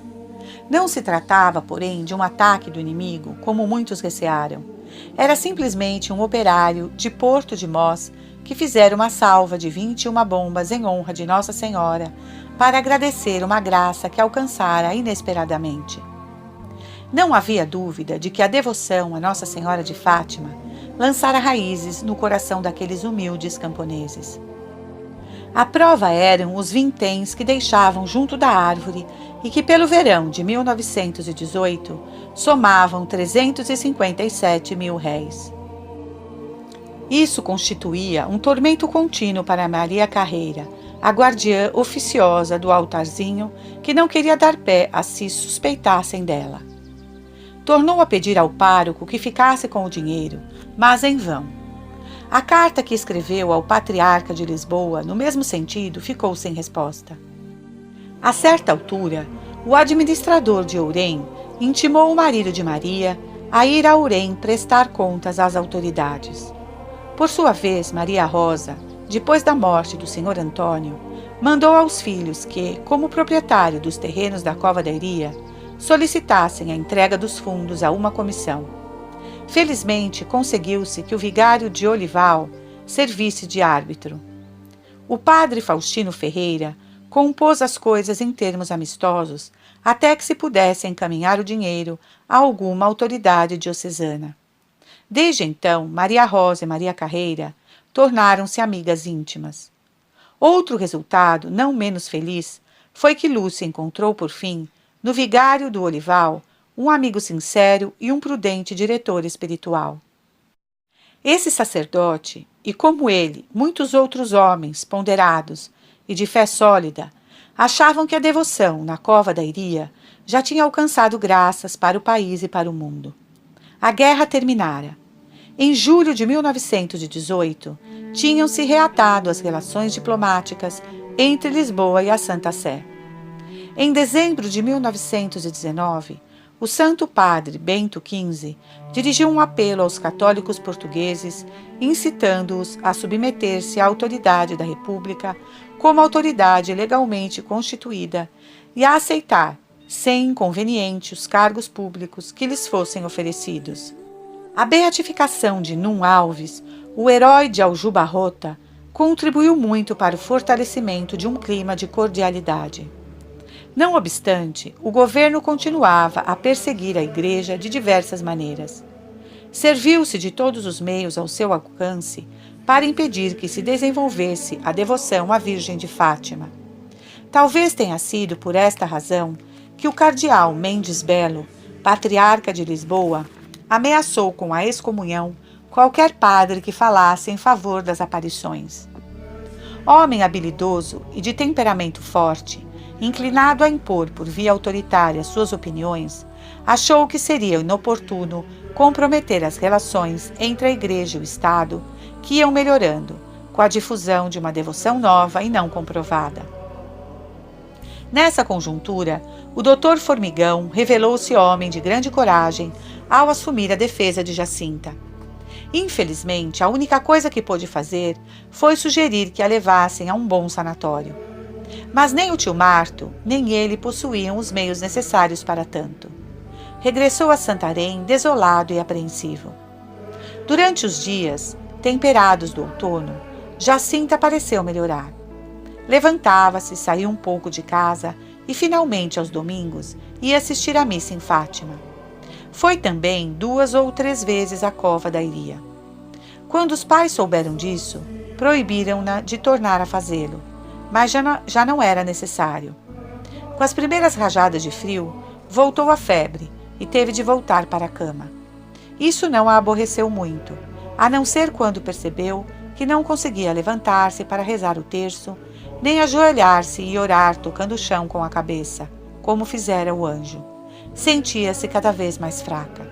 Não se tratava, porém, de um ataque do inimigo, como muitos recearam. Era simplesmente um operário de Porto de Mós que fizera uma salva de 21 bombas em honra de Nossa Senhora para agradecer uma graça que alcançara inesperadamente. Não havia dúvida de que a devoção a Nossa Senhora de Fátima lançara raízes no coração daqueles humildes camponeses. A prova eram os vinténs que deixavam junto da árvore e que, pelo verão de 1918, somavam 357.000 réis. Isso constituía um tormento contínuo para Maria Carreira, a guardiã oficiosa do altarzinho, que não queria dar pé a se suspeitassem dela. Tornou a pedir ao pároco que ficasse com o dinheiro, mas em vão. A carta que escreveu ao patriarca de Lisboa, no mesmo sentido, ficou sem resposta. A certa altura, o administrador de Ourém intimou o marido de Maria a ir a Ourém prestar contas às autoridades. Por sua vez, Maria Rosa, depois da morte do senhor Antônio, mandou aos filhos que, como proprietário dos terrenos da Cova da Iria, solicitassem a entrega dos fundos a uma comissão. Felizmente, conseguiu-se que o vigário de Olival servisse de árbitro. O padre Faustino Ferreira compôs as coisas em termos amistosos até que se pudesse encaminhar o dinheiro a alguma autoridade diocesana. Desde então, Maria Rosa e Maria Carreira tornaram-se amigas íntimas. Outro resultado, não menos feliz, foi que Lúcia encontrou, por fim, no vigário do Olival, um amigo sincero e um prudente diretor espiritual. Esse sacerdote, e como ele, muitos outros homens ponderados e de fé sólida, achavam que a devoção na Cova da Iria já tinha alcançado graças para o país e para o mundo. A guerra terminara. Em julho de 1918, tinham-se reatado as relações diplomáticas entre Lisboa e a Santa Sé. Em dezembro de 1919, o Santo Padre Bento XV dirigiu um apelo aos católicos portugueses, incitando-os a submeter-se à autoridade da República como autoridade legalmente constituída e a aceitar, sem inconveniente, os cargos públicos que lhes fossem oferecidos. A beatificação de Num Alves, o herói de Aljubarrota, contribuiu muito para o fortalecimento de um clima de cordialidade. Não obstante, o governo continuava a perseguir a Igreja de diversas maneiras. Serviu-se de todos os meios ao seu alcance para impedir que se desenvolvesse a devoção à Virgem de Fátima. Talvez tenha sido por esta razão que o cardeal Mendes Belo, patriarca de Lisboa, ameaçou com a excomunhão qualquer padre que falasse em favor das aparições. Homem habilidoso e de temperamento forte, inclinado a impor por via autoritária suas opiniões, achou que seria inoportuno comprometer as relações entre a Igreja e o Estado, que iam melhorando, com a difusão de uma devoção nova e não comprovada. Nessa conjuntura, o Dr. Formigão revelou-se homem de grande coragem ao assumir a defesa de Jacinta. Infelizmente, a única coisa que pôde fazer foi sugerir que a levassem a um bom sanatório. Mas nem o tio Marto, nem ele possuíam os meios necessários para tanto. Regressou a Santarém desolado e apreensivo. Durante os dias temperados do outono, Jacinta pareceu melhorar. Levantava-se, saía um pouco de casa e, finalmente, aos domingos, ia assistir à missa em Fátima. Foi também 2 ou 3 vezes à Cova da Iria. Quando os pais souberam disso, proibiram-na de tornar a fazê-lo, mas já não era necessário. Com as primeiras rajadas de frio, voltou a febre e teve de voltar para a cama. Isso não a aborreceu muito, a não ser quando percebeu que não conseguia levantar-se para rezar o terço, nem ajoelhar-se e orar tocando o chão com a cabeça, como fizera o anjo. Sentia-se cada vez mais fraca.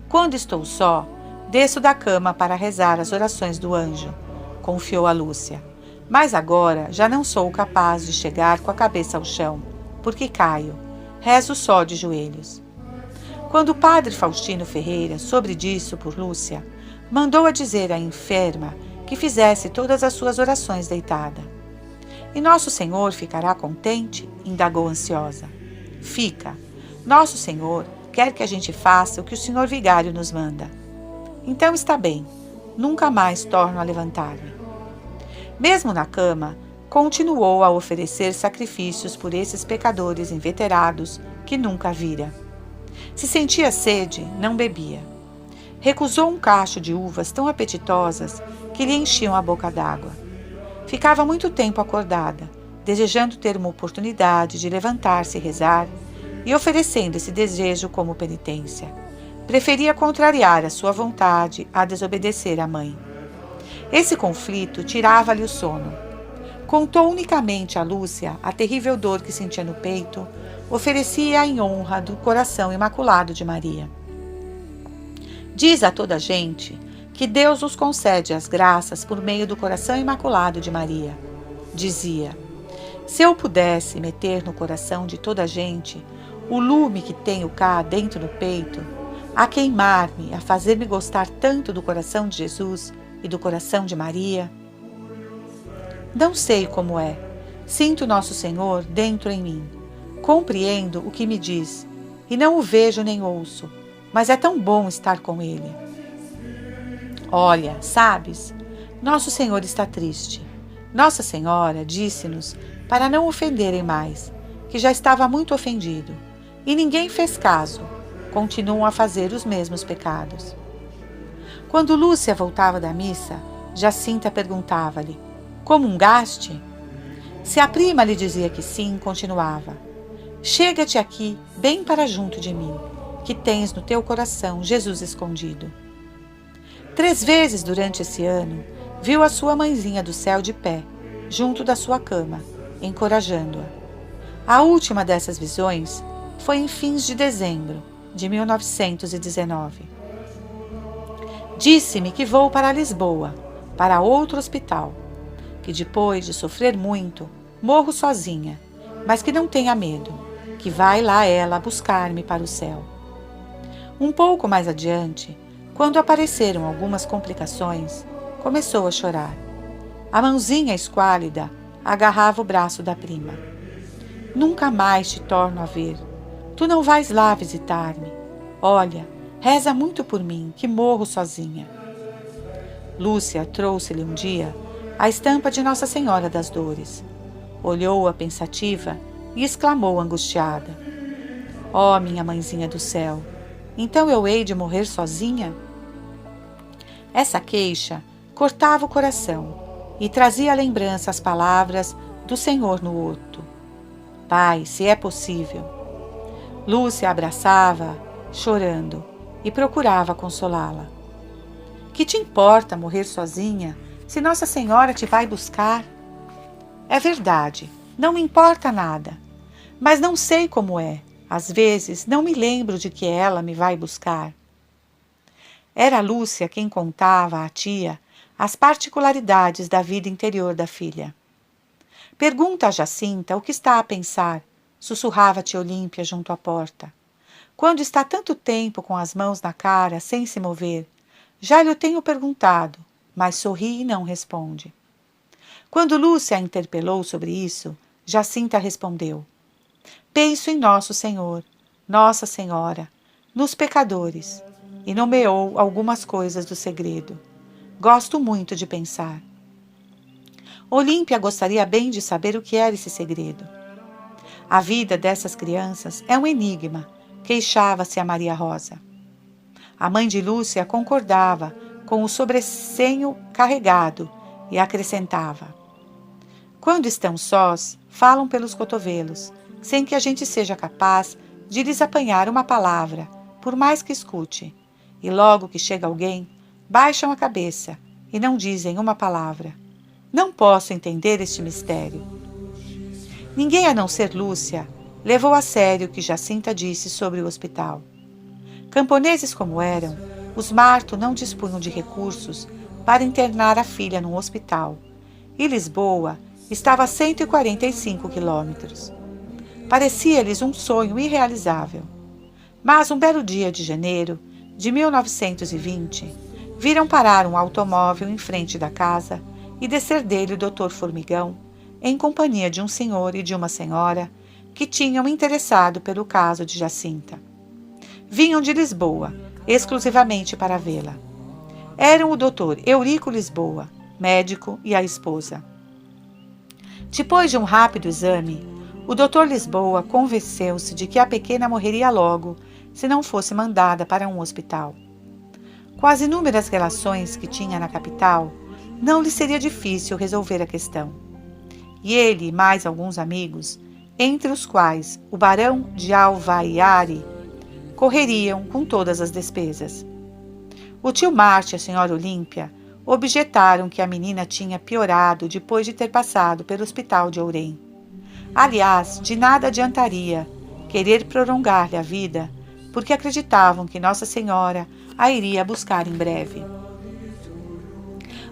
Quando estou só, desço da cama para rezar as orações do anjo, confiou a Lúcia. Mas agora já não sou capaz de chegar com a cabeça ao chão, porque caio. Rezo só de joelhos. Quando o padre Faustino Ferreira soube disso por Lúcia, mandou a dizer à enferma que fizesse todas as suas orações deitada. E Nosso Senhor ficará contente? Indagou ansiosa. Fica. Nosso Senhor quer que a gente faça o que o senhor vigário nos manda. Então está bem. Nunca mais torno a levantar-me. Mesmo na cama, continuou a oferecer sacrifícios por esses pecadores inveterados que nunca vira. Se sentia sede, não bebia. Recusou um cacho de uvas tão apetitosas que lhe enchiam a boca d'água. Ficava muito tempo acordada, desejando ter uma oportunidade de levantar-se e rezar, e oferecendo esse desejo como penitência. Preferia contrariar a sua vontade a desobedecer à mãe. Esse conflito tirava-lhe o sono. Contou unicamente a Lúcia a terrível dor que sentia no peito, oferecia em honra do coração imaculado de Maria. Diz a toda a gente que Deus nos concede as graças por meio do coração imaculado de Maria. Dizia: se eu pudesse meter no coração de toda a gente o lume que tenho cá dentro do peito, a queimar-me, a fazer-me gostar tanto do coração de Jesus e do coração de Maria, Não sei como é. Sinto Nosso Senhor dentro em mim. Compreendo o que me diz, e não o vejo nem ouço, mas é tão bom estar com Ele. Olha, sabes, Nosso Senhor está triste. Nossa Senhora disse-nos para não ofenderem mais, que já estava muito ofendido, e ninguém fez caso. Continuam a fazer os mesmos pecados. Quando Lúcia voltava da missa, Jacinta perguntava-lhe: comungaste? Se a prima lhe dizia que sim, continuava: chega-te aqui, bem para junto de mim, que tens no teu coração Jesus escondido. 3 vezes durante esse ano, viu a sua mãezinha do céu de pé, junto da sua cama, encorajando-a. A última dessas visões foi em fins de dezembro de 1919. Disse-me que vou para Lisboa, para outro hospital, que depois de sofrer muito, morro sozinha, mas que não tenha medo, que vai lá ela buscar-me para o céu. Um pouco mais adiante, quando apareceram algumas complicações, começou a chorar. A mãozinha esquálida agarrava o braço da prima. Nunca mais te torno a ver. Tu não vais lá visitar-me. Olha, reza muito por mim, que morro sozinha. Lúcia trouxe-lhe um dia a estampa de Nossa Senhora das Dores. Olhou-a pensativa e exclamou angustiada: ó, minha mãezinha do céu, então eu hei de morrer sozinha? Essa queixa cortava o coração e trazia à lembrança as palavras do Senhor no horto: Pai, se é possível. Lúcia abraçava, chorando, e procurava consolá-la. Que te importa morrer sozinha, se Nossa Senhora te vai buscar? É verdade, não me importa nada, mas não sei como é. Às vezes não me lembro de que ela me vai buscar. Era Lúcia quem contava à tia as particularidades da vida interior da filha. Pergunta a Jacinta o que está a pensar, sussurrava a tia Olímpia junto à porta. Quando está tanto tempo com as mãos na cara, sem se mover, já lhe o tenho perguntado, mas sorri e não responde. Quando Lúcia a interpelou sobre isso, Jacinta respondeu: penso em Nosso Senhor, Nossa Senhora, nos pecadores, e nomeou algumas coisas do segredo. Gosto muito de pensar. Olímpia gostaria bem de saber o que era esse segredo. A vida dessas crianças é um enigma, queixava-se a Maria Rosa. A mãe de Lúcia concordava com o sobressenho carregado e acrescentava: quando estão sós, falam pelos cotovelos, sem que a gente seja capaz de lhes apanhar uma palavra, por mais que escute. E logo que chega alguém, baixam a cabeça e não dizem uma palavra. Não posso entender este mistério. Ninguém a não ser Lúcia levou a sério o que Jacinta disse sobre o hospital. Camponeses como eram, os Marto não dispunham de recursos para internar a filha num hospital, e Lisboa estava a 145 quilômetros. Parecia-lhes um sonho irrealizável. Mas um belo dia de janeiro de 1920, viram parar um automóvel em frente da casa e descer dele o Dr. Formigão, em companhia de um senhor e de uma senhora que tinham interessado pelo caso de Jacinta. Vinham de Lisboa, exclusivamente para vê-la. Eram o Dr. Eurico Lisboa, médico, e a esposa. Depois de um rápido exame, o Dr. Lisboa convenceu-se de que a pequena morreria logo se não fosse mandada para um hospital. Com as inúmeras relações que tinha na capital, não lhe seria difícil resolver a questão. E ele e mais alguns amigos, entre os quais o barão de Alvaiare, correriam com todas as despesas. O tio Marte e a senhora Olímpia objetaram que a menina tinha piorado depois de ter passado pelo hospital de Ourém. Aliás, de nada adiantaria querer prolongar-lhe a vida, porque acreditavam que Nossa Senhora a iria buscar em breve.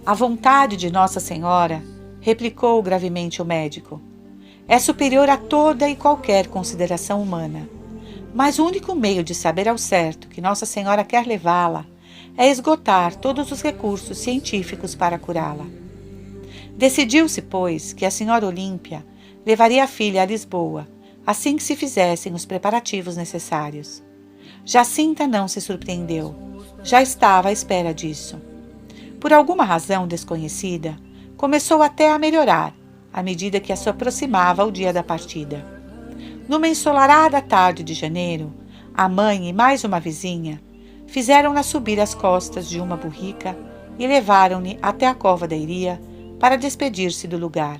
A vontade de Nossa Senhora, replicou gravemente o médico, é superior a toda e qualquer consideração humana. Mas o único meio de saber ao certo que Nossa Senhora quer levá-la é esgotar todos os recursos científicos para curá-la. Decidiu-se, pois, que a senhora Olímpia levaria a filha a Lisboa, assim que se fizessem os preparativos necessários. Jacinta não se surpreendeu. Já estava à espera disso. Por alguma razão desconhecida, começou até a melhorar, à medida que se aproximava o dia da partida. Numa ensolarada tarde de janeiro, a mãe e mais uma vizinha fizeram-na subir as costas de uma burrica e levaram-na até a cova da Iria para despedir-se do lugar.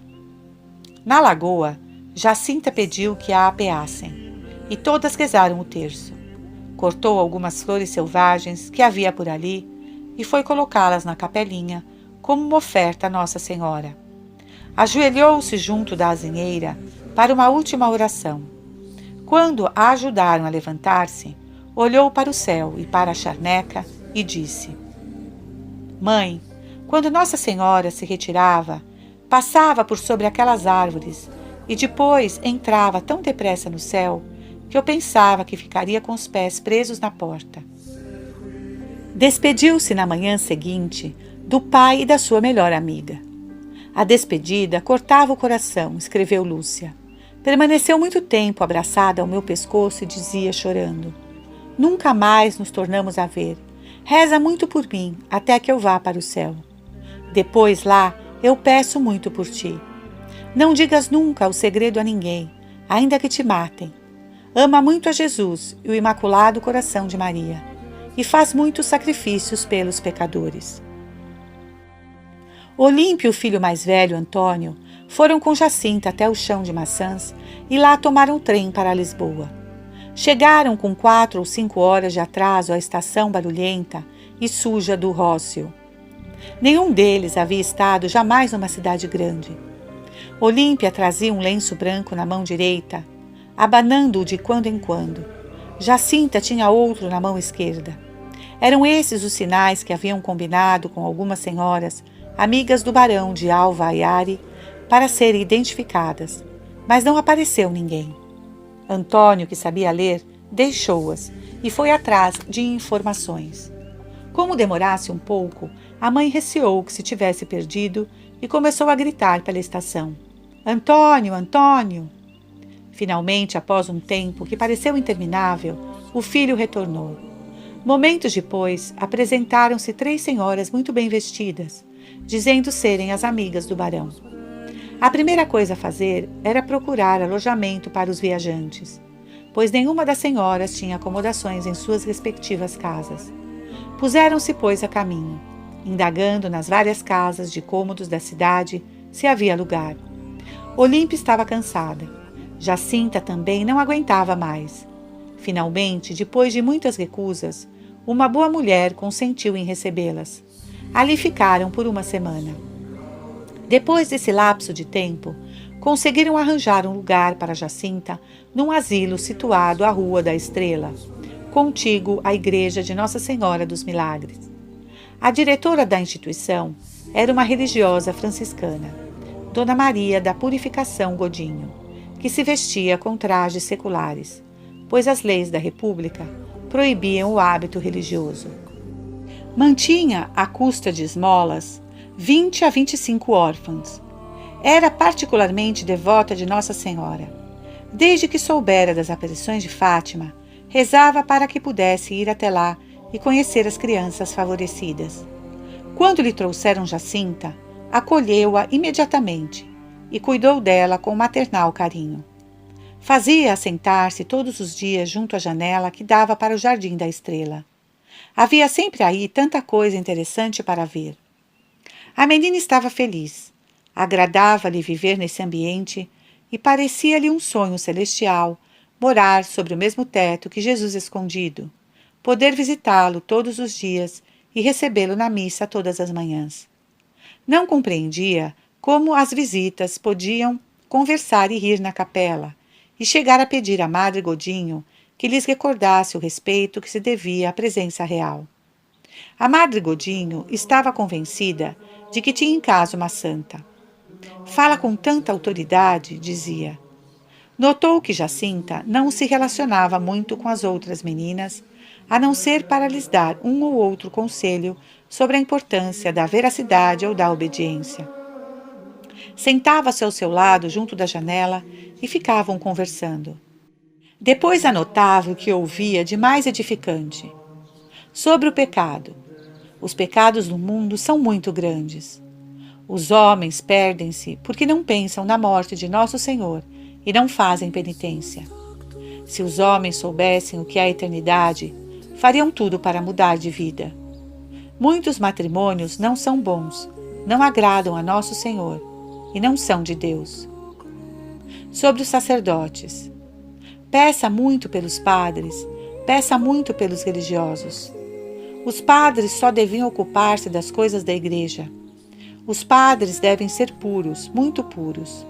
Na lagoa, Jacinta pediu que a apeassem, e todas rezaram o terço. Cortou algumas flores selvagens que havia por ali e foi colocá-las na capelinha como uma oferta a Nossa Senhora. Ajoelhou-se junto da azinheira para uma última oração. Quando a ajudaram a levantar-se, olhou para o céu e para a charneca e disse: Mãe, quando Nossa Senhora se retirava, passava por sobre aquelas árvores e depois entrava tão depressa no céu que eu pensava que ficaria com os pés presos na porta. Despediu-se na manhã seguinte do pai e da sua melhor amiga. A despedida cortava o coração, escreveu Lúcia. Permaneceu muito tempo abraçada ao meu pescoço e dizia, chorando: Nunca mais nos tornamos a ver. Reza muito por mim, até que eu vá para o céu. Depois lá, eu peço muito por ti. Não digas nunca o segredo a ninguém, ainda que te matem. Ama muito a Jesus e o Imaculado Coração de Maria, e faz muitos sacrifícios pelos pecadores. Olímpio e o filho mais velho, Antônio, foram com Jacinta até o chão de maçãs e lá tomaram o trem para Lisboa. Chegaram com 4 ou 5 horas de atraso à estação barulhenta e suja do Rócio. Nenhum deles havia estado jamais numa cidade grande. Olímpia trazia um lenço branco na mão direita, abanando-o de quando em quando. Jacinta tinha outro na mão esquerda. Eram esses os sinais que haviam combinado com algumas senhoras, amigas do barão de Alvaiare, para serem identificadas, mas não apareceu ninguém. Antônio, que sabia ler, deixou-as e foi atrás de informações. Como demorasse um pouco, a mãe receou que se tivesse perdido e começou a gritar pela estação: Antônio, Antônio! Finalmente, após um tempo que pareceu interminável, o filho retornou. Momentos depois, apresentaram-se 3 senhoras muito bem vestidas, dizendo serem as amigas do barão. A primeira coisa a fazer era procurar alojamento para os viajantes, pois nenhuma das senhoras tinha acomodações em suas respectivas casas. Puseram-se, pois, a caminho, indagando nas várias casas de cômodos da cidade se havia lugar. Olímpia estava cansada. Jacinta também não aguentava mais. Finalmente, depois de muitas recusas, uma boa mulher consentiu em recebê-las. Ali ficaram por uma semana. Depois desse lapso de tempo, conseguiram arranjar um lugar para Jacinta num asilo situado à Rua da Estrela, contíguo à Igreja de Nossa Senhora dos Milagres. A diretora da instituição era uma religiosa franciscana, Dona Maria da Purificação Godinho, que se vestia com trajes seculares, pois as leis da República proibiam o hábito religioso. Mantinha, à custa de esmolas, 20 a 25 órfãos. Era particularmente devota de Nossa Senhora. Desde que soubera das aparições de Fátima, rezava para que pudesse ir até lá e conhecer as crianças favorecidas. Quando lhe trouxeram Jacinta, acolheu-a imediatamente e cuidou dela com maternal carinho. Fazia-a sentar-se todos os dias junto à janela que dava para o Jardim da Estrela. Havia sempre aí tanta coisa interessante para ver. A menina estava feliz. Agradava-lhe viver nesse ambiente e parecia-lhe um sonho celestial morar sobre o mesmo teto que Jesus escondido, poder visitá-lo todos os dias e recebê-lo na missa todas as manhãs. Não compreendia como as visitas podiam conversar e rir na capela e chegar a pedir à Madre Godinho que lhes recordasse o respeito que se devia à presença real. A Madre Godinho estava convencida de que tinha em casa uma santa. Fala com tanta autoridade, dizia. Notou que Jacinta não se relacionava muito com as outras meninas, a não ser para lhes dar um ou outro conselho sobre a importância da veracidade ou da obediência. Sentava-se ao seu lado, junto da janela, e ficavam conversando. Depois anotava o que ouvia de mais edificante. Sobre o pecado. Os pecados no mundo são muito grandes. Os homens perdem-se porque não pensam na morte de Nosso Senhor e não fazem penitência. Se os homens soubessem o que é a eternidade, fariam tudo para mudar de vida. Muitos matrimônios não são bons, não agradam a Nosso Senhor e não são de Deus. Sobre os sacerdotes. Peça muito pelos padres, peça muito pelos religiosos. Os padres só deviam ocupar-se das coisas da igreja. Os padres devem ser puros, muito puros.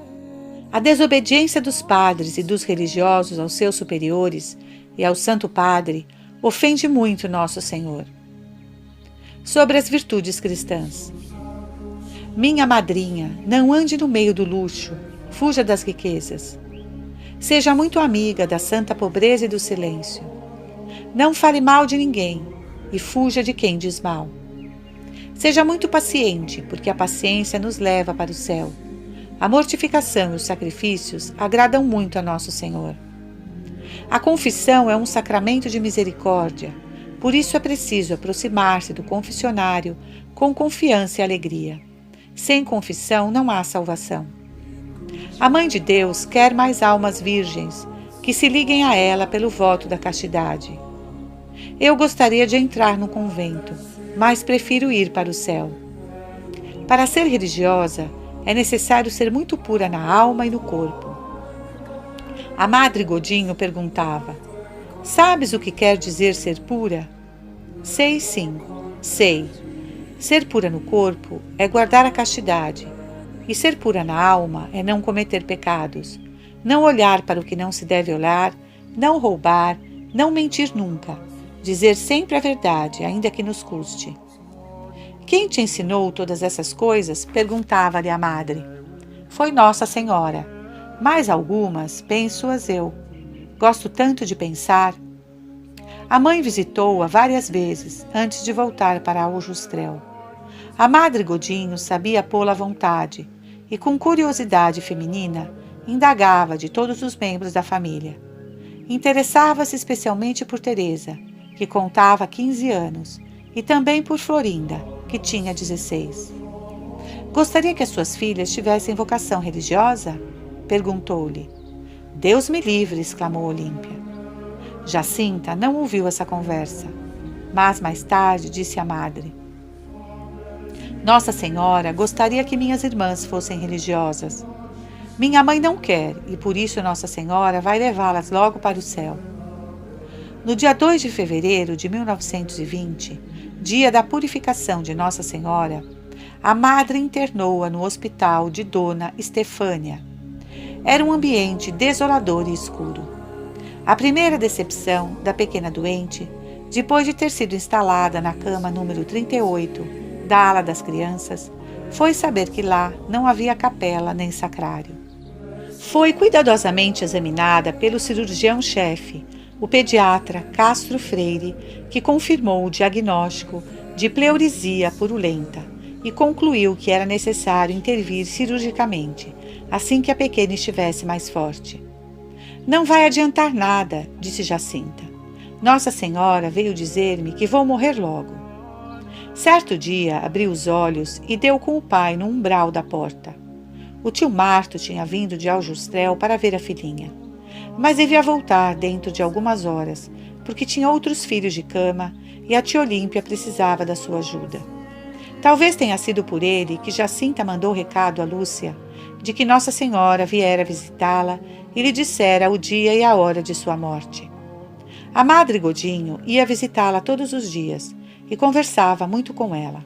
A desobediência dos padres e dos religiosos aos seus superiores e ao Santo Padre ofende muito Nosso Senhor. Sobre as virtudes cristãs. Minha madrinha, não ande no meio do luxo, fuja das riquezas. Seja muito amiga da santa pobreza e do silêncio. Não fale mal de ninguém e fuja de quem diz mal. Seja muito paciente, porque a paciência nos leva para o céu. A mortificação e os sacrifícios agradam muito a Nosso Senhor. A confissão é um sacramento de misericórdia, por isso é preciso aproximar-se do confessionário com confiança e alegria. Sem confissão não há salvação. A Mãe de Deus quer mais almas virgens, que se liguem a ela pelo voto da castidade. Eu gostaria de entrar no convento, mas prefiro ir para o céu. Para ser religiosa, é necessário ser muito pura na alma e no corpo. A Madre Godinho perguntava: sabes o que quer dizer ser pura? Sei sim, sei. Ser pura no corpo é guardar a castidade, e ser pura na alma é não cometer pecados, não olhar para o que não se deve olhar, não roubar, não mentir nunca, dizer sempre a verdade, ainda que nos custe. Quem te ensinou todas essas coisas? Perguntava-lhe a madre. Foi Nossa Senhora, mas algumas penso-as eu. Gosto tanto de pensar. A mãe visitou-a várias vezes antes de voltar para Aljustrel. A Madre Godinho sabia pô-la à vontade e, com curiosidade feminina, indagava de todos os membros da família. Interessava-se especialmente por Teresa, que contava 15 anos, e também por Florinda, que tinha 16. Gostaria que as suas filhas tivessem vocação religiosa? Perguntou-lhe. Deus me livre, exclamou Olímpia. Jacinta não ouviu essa conversa, mas mais tarde disse à madre: Nossa Senhora gostaria que minhas irmãs fossem religiosas. Minha mãe não quer e por isso Nossa Senhora vai levá-las logo para o céu. No dia 2 de fevereiro de 1920, dia da purificação de Nossa Senhora, a madre internou-a no hospital de Dona Estefânia. Era um ambiente desolador e escuro. A primeira decepção da pequena doente, depois de ter sido instalada na cama número 38 da ala das crianças, foi saber que lá não havia capela nem sacrário. Foi cuidadosamente examinada pelo cirurgião-chefe, o pediatra Castro Freire, que confirmou o diagnóstico de pleurisia purulenta e concluiu que era necessário intervir cirurgicamente, assim que a pequena estivesse mais forte. Não vai adiantar nada, disse Jacinta. Nossa Senhora veio dizer-me que vou morrer logo. Certo dia, abriu os olhos e deu com o pai no umbral da porta. O tio Marto tinha vindo de Aljustrel para ver a filhinha, mas devia voltar dentro de algumas horas, porque tinha outros filhos de cama e a tia Olímpia precisava da sua ajuda. Talvez tenha sido por ele que Jacinta mandou recado a Lúcia de que Nossa Senhora viera visitá-la e lhe dissera o dia e a hora de sua morte. A Madre Godinho ia visitá-la todos os dias e conversava muito com ela.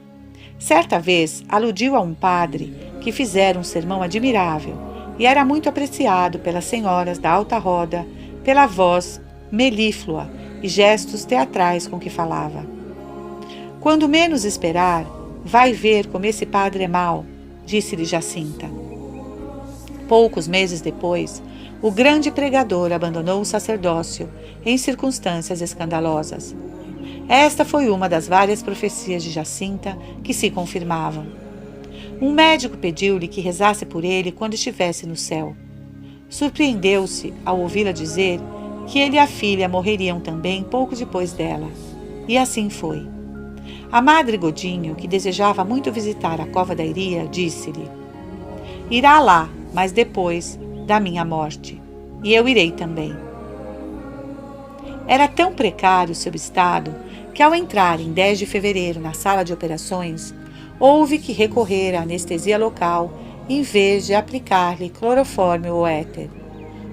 Certa vez aludiu a um padre que fizera um sermão admirável e era muito apreciado pelas senhoras da alta roda pela voz melíflua e gestos teatrais com que falava. Quando menos esperar, vai ver como esse padre é mau, disse-lhe Jacinta. Poucos meses depois, o grande pregador abandonou o sacerdócio em circunstâncias escandalosas. Esta foi uma das várias profecias de Jacinta que se confirmavam. Um médico pediu-lhe que rezasse por ele quando estivesse no céu. Surpreendeu-se ao ouvi-la dizer que ele e a filha morreriam também pouco depois dela. E assim foi. A madre Godinho, que desejava muito visitar a cova da Iria, disse-lhe: irá lá, mas depois da minha morte, e eu irei também. Era tão precário seu estado que, ao entrar em 10 de fevereiro na sala de operações, houve que recorrer à anestesia local em vez de aplicar-lhe clorofórmio ou éter.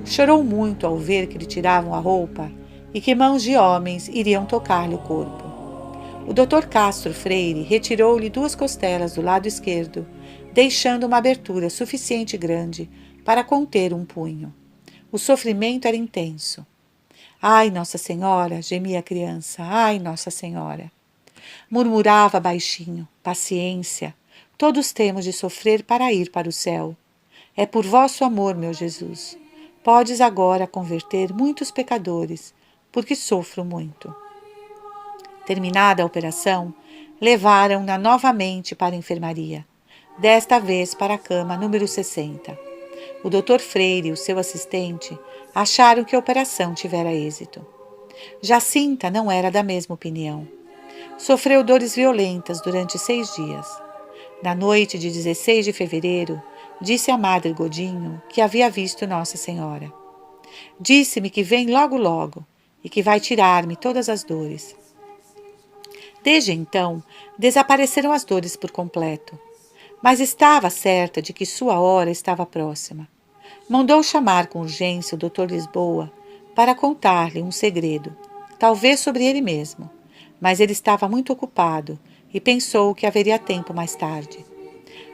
Chorou muito ao ver que lhe tiravam a roupa e que mãos de homens iriam tocar-lhe o corpo. O Dr. Castro Freire retirou-lhe 2 costelas do lado esquerdo, deixando uma abertura suficiente grande para conter um punho. O sofrimento era intenso. Ai, Nossa Senhora, gemia a criança, ai, Nossa Senhora. Murmurava baixinho, paciência, todos temos de sofrer para ir para o céu. É por vosso amor, meu Jesus. Podes agora converter muitos pecadores, porque sofro muito. Terminada a operação, levaram-na novamente para a enfermaria, desta vez para a cama número 60. O Dr. Freire e o seu assistente acharam que a operação tivera êxito. Jacinta não era da mesma opinião. Sofreu dores violentas durante 6 dias. Na noite de 16 de fevereiro, disse à madre Godinho que havia visto Nossa Senhora. Disse-me que vem logo logo e que vai tirar-me todas as dores. Desde então, desapareceram as dores por completo, mas estava certa de que sua hora estava próxima. Mandou chamar com urgência o Dr. Lisboa para contar-lhe um segredo, talvez sobre ele mesmo, mas ele estava muito ocupado e pensou que haveria tempo mais tarde.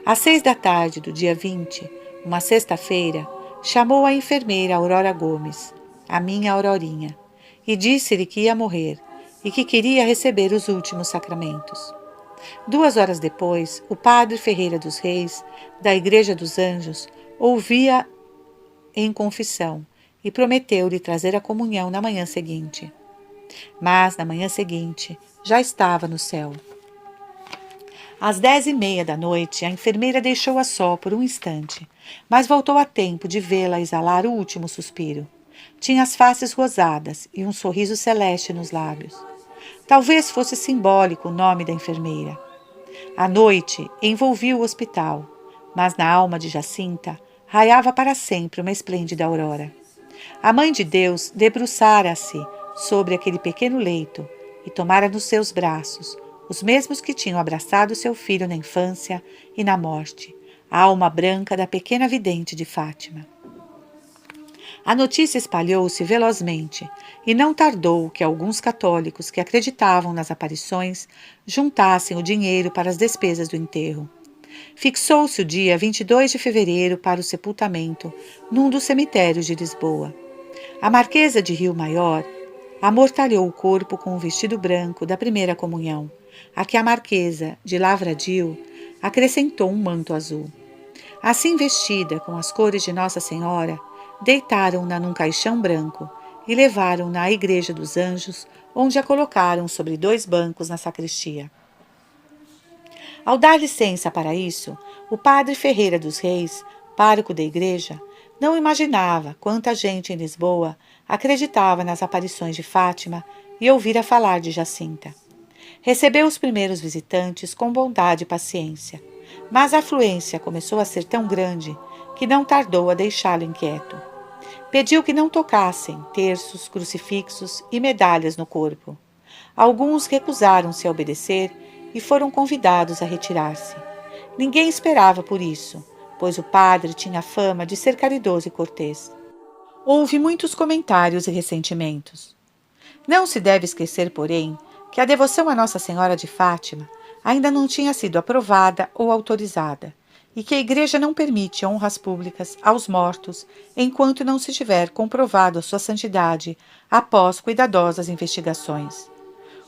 Às 6 da tarde do dia 20, uma sexta-feira, chamou a enfermeira Aurora Gomes, a minha Aurorinha, e disse-lhe que ia morrer e que queria receber os últimos sacramentos. 2 horas depois, o padre Ferreira dos Reis, da Igreja dos Anjos, ouvia em confissão e prometeu-lhe trazer a comunhão na manhã seguinte. Mas, na manhã seguinte, já estava no céu. Às 10h30 da noite, a enfermeira deixou-a só por um instante, mas voltou a tempo de vê-la exalar o último suspiro. Tinha as faces rosadas e um sorriso celeste nos lábios. Talvez fosse simbólico o nome da enfermeira. A noite envolvia o hospital, mas na alma de Jacinta raiava para sempre uma esplêndida aurora. A Mãe de Deus debruçara-se sobre aquele pequeno leito e tomara nos seus braços os mesmos que tinham abraçado seu filho na infância e na morte, a alma branca da pequena vidente de Fátima. A notícia espalhou-se velozmente e não tardou que alguns católicos que acreditavam nas aparições juntassem o dinheiro para as despesas do enterro. Fixou-se o dia 22 de fevereiro para o sepultamento num dos cemitérios de Lisboa. A Marquesa de Rio Maior amortalhou o corpo com um vestido branco da primeira comunhão, a que a Marquesa de Lavradio acrescentou um manto azul. Assim vestida com as cores de Nossa Senhora, deitaram-na num caixão branco e levaram-na à Igreja dos Anjos, onde a colocaram sobre 2 bancos na sacristia. Ao dar licença para isso, o padre Ferreira dos Reis, pároco da igreja, não imaginava quanta gente em Lisboa acreditava nas aparições de Fátima e ouvira falar de Jacinta. Recebeu os primeiros visitantes com bondade e paciência, mas a afluência começou a ser tão grande que não tardou a deixá-lo inquieto. Pediu que não tocassem terços, crucifixos e medalhas no corpo. Alguns recusaram-se a obedecer e foram convidados a retirar-se. Ninguém esperava por isso, pois o padre tinha fama de ser caridoso e cortês. Houve muitos comentários e ressentimentos. Não se deve esquecer, porém, que a devoção a Nossa Senhora de Fátima ainda não tinha sido aprovada ou autorizada, e que a Igreja não permite honras públicas aos mortos enquanto não se tiver comprovado a sua santidade após cuidadosas investigações.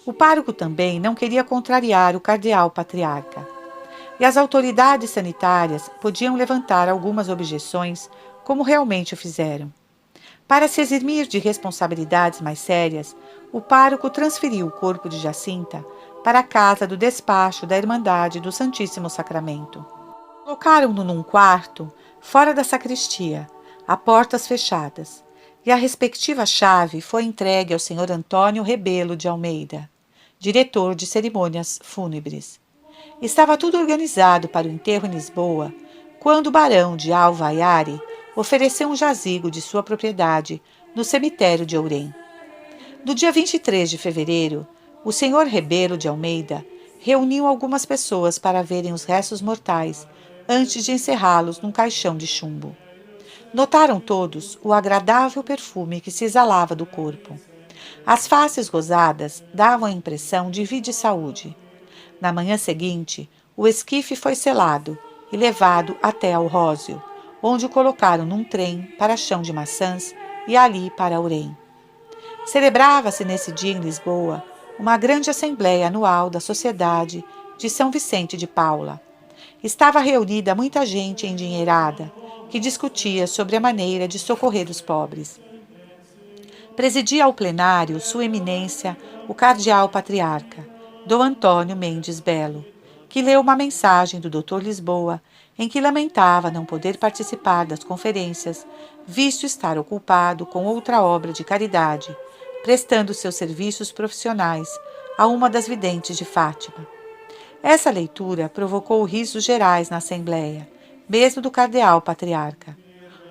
O pároco também não queria contrariar o cardeal patriarca. E as autoridades sanitárias podiam levantar algumas objeções, como realmente o fizeram. Para se eximir de responsabilidades mais sérias, o pároco transferiu o corpo de Jacinta para a casa do despacho da Irmandade do Santíssimo Sacramento. Colocaram-no num quarto, fora da sacristia, a portas fechadas, e a respectiva chave foi entregue ao Sr. Antônio Rebelo de Almeida, diretor de cerimônias fúnebres. Estava tudo organizado para o enterro em Lisboa, quando o barão de Alvaiare ofereceu um jazigo de sua propriedade no cemitério de Ourém. No dia 23 de fevereiro, o Sr. Rebelo de Almeida reuniu algumas pessoas para verem os restos mortais antes de encerrá-los num caixão de chumbo. Notaram todos o agradável perfume que se exalava do corpo. As faces rosadas davam a impressão de vida e saúde. Na manhã seguinte, o esquife foi selado e levado até ao Rósio, onde o colocaram num trem para Chão de Maçãs e ali para Ourém. Celebrava-se nesse dia em Lisboa uma grande assembleia anual da Sociedade de São Vicente de Paula. Estava reunida muita gente endinheirada, que discutia sobre a maneira de socorrer os pobres. Presidia ao plenário Sua Eminência, o Cardeal Patriarca, Dom Antônio Mendes Belo, que leu uma mensagem do Dr. Lisboa, em que lamentava não poder participar das conferências, visto estar ocupado com outra obra de caridade, prestando seus serviços profissionais a uma das videntes de Fátima. Essa leitura provocou risos gerais na Assembleia, mesmo do Cardeal Patriarca.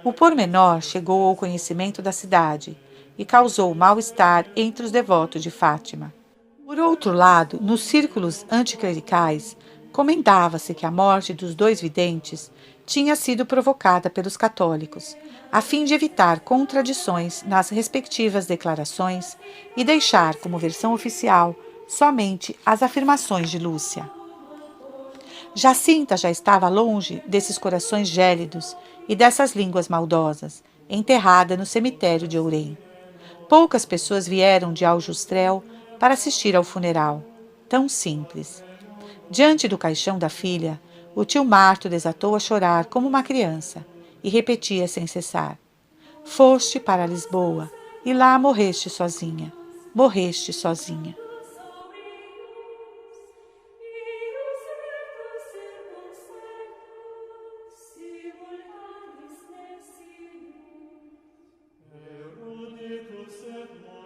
O pormenor chegou ao conhecimento da cidade e causou mal-estar entre os devotos de Fátima. Por outro lado, nos círculos anticlericais, comentava-se que a morte dos dois videntes tinha sido provocada pelos católicos, a fim de evitar contradições nas respectivas declarações e deixar como versão oficial somente as afirmações de Lúcia. Jacinta já estava longe desses corações gélidos e dessas línguas maldosas, enterrada no cemitério de Ourém. Poucas pessoas vieram de Aljustrel para assistir ao funeral, tão simples. Diante do caixão da filha, o tio Marto desatou a chorar como uma criança e repetia sem cessar: Foste para Lisboa e lá morreste sozinha, morreste sozinha.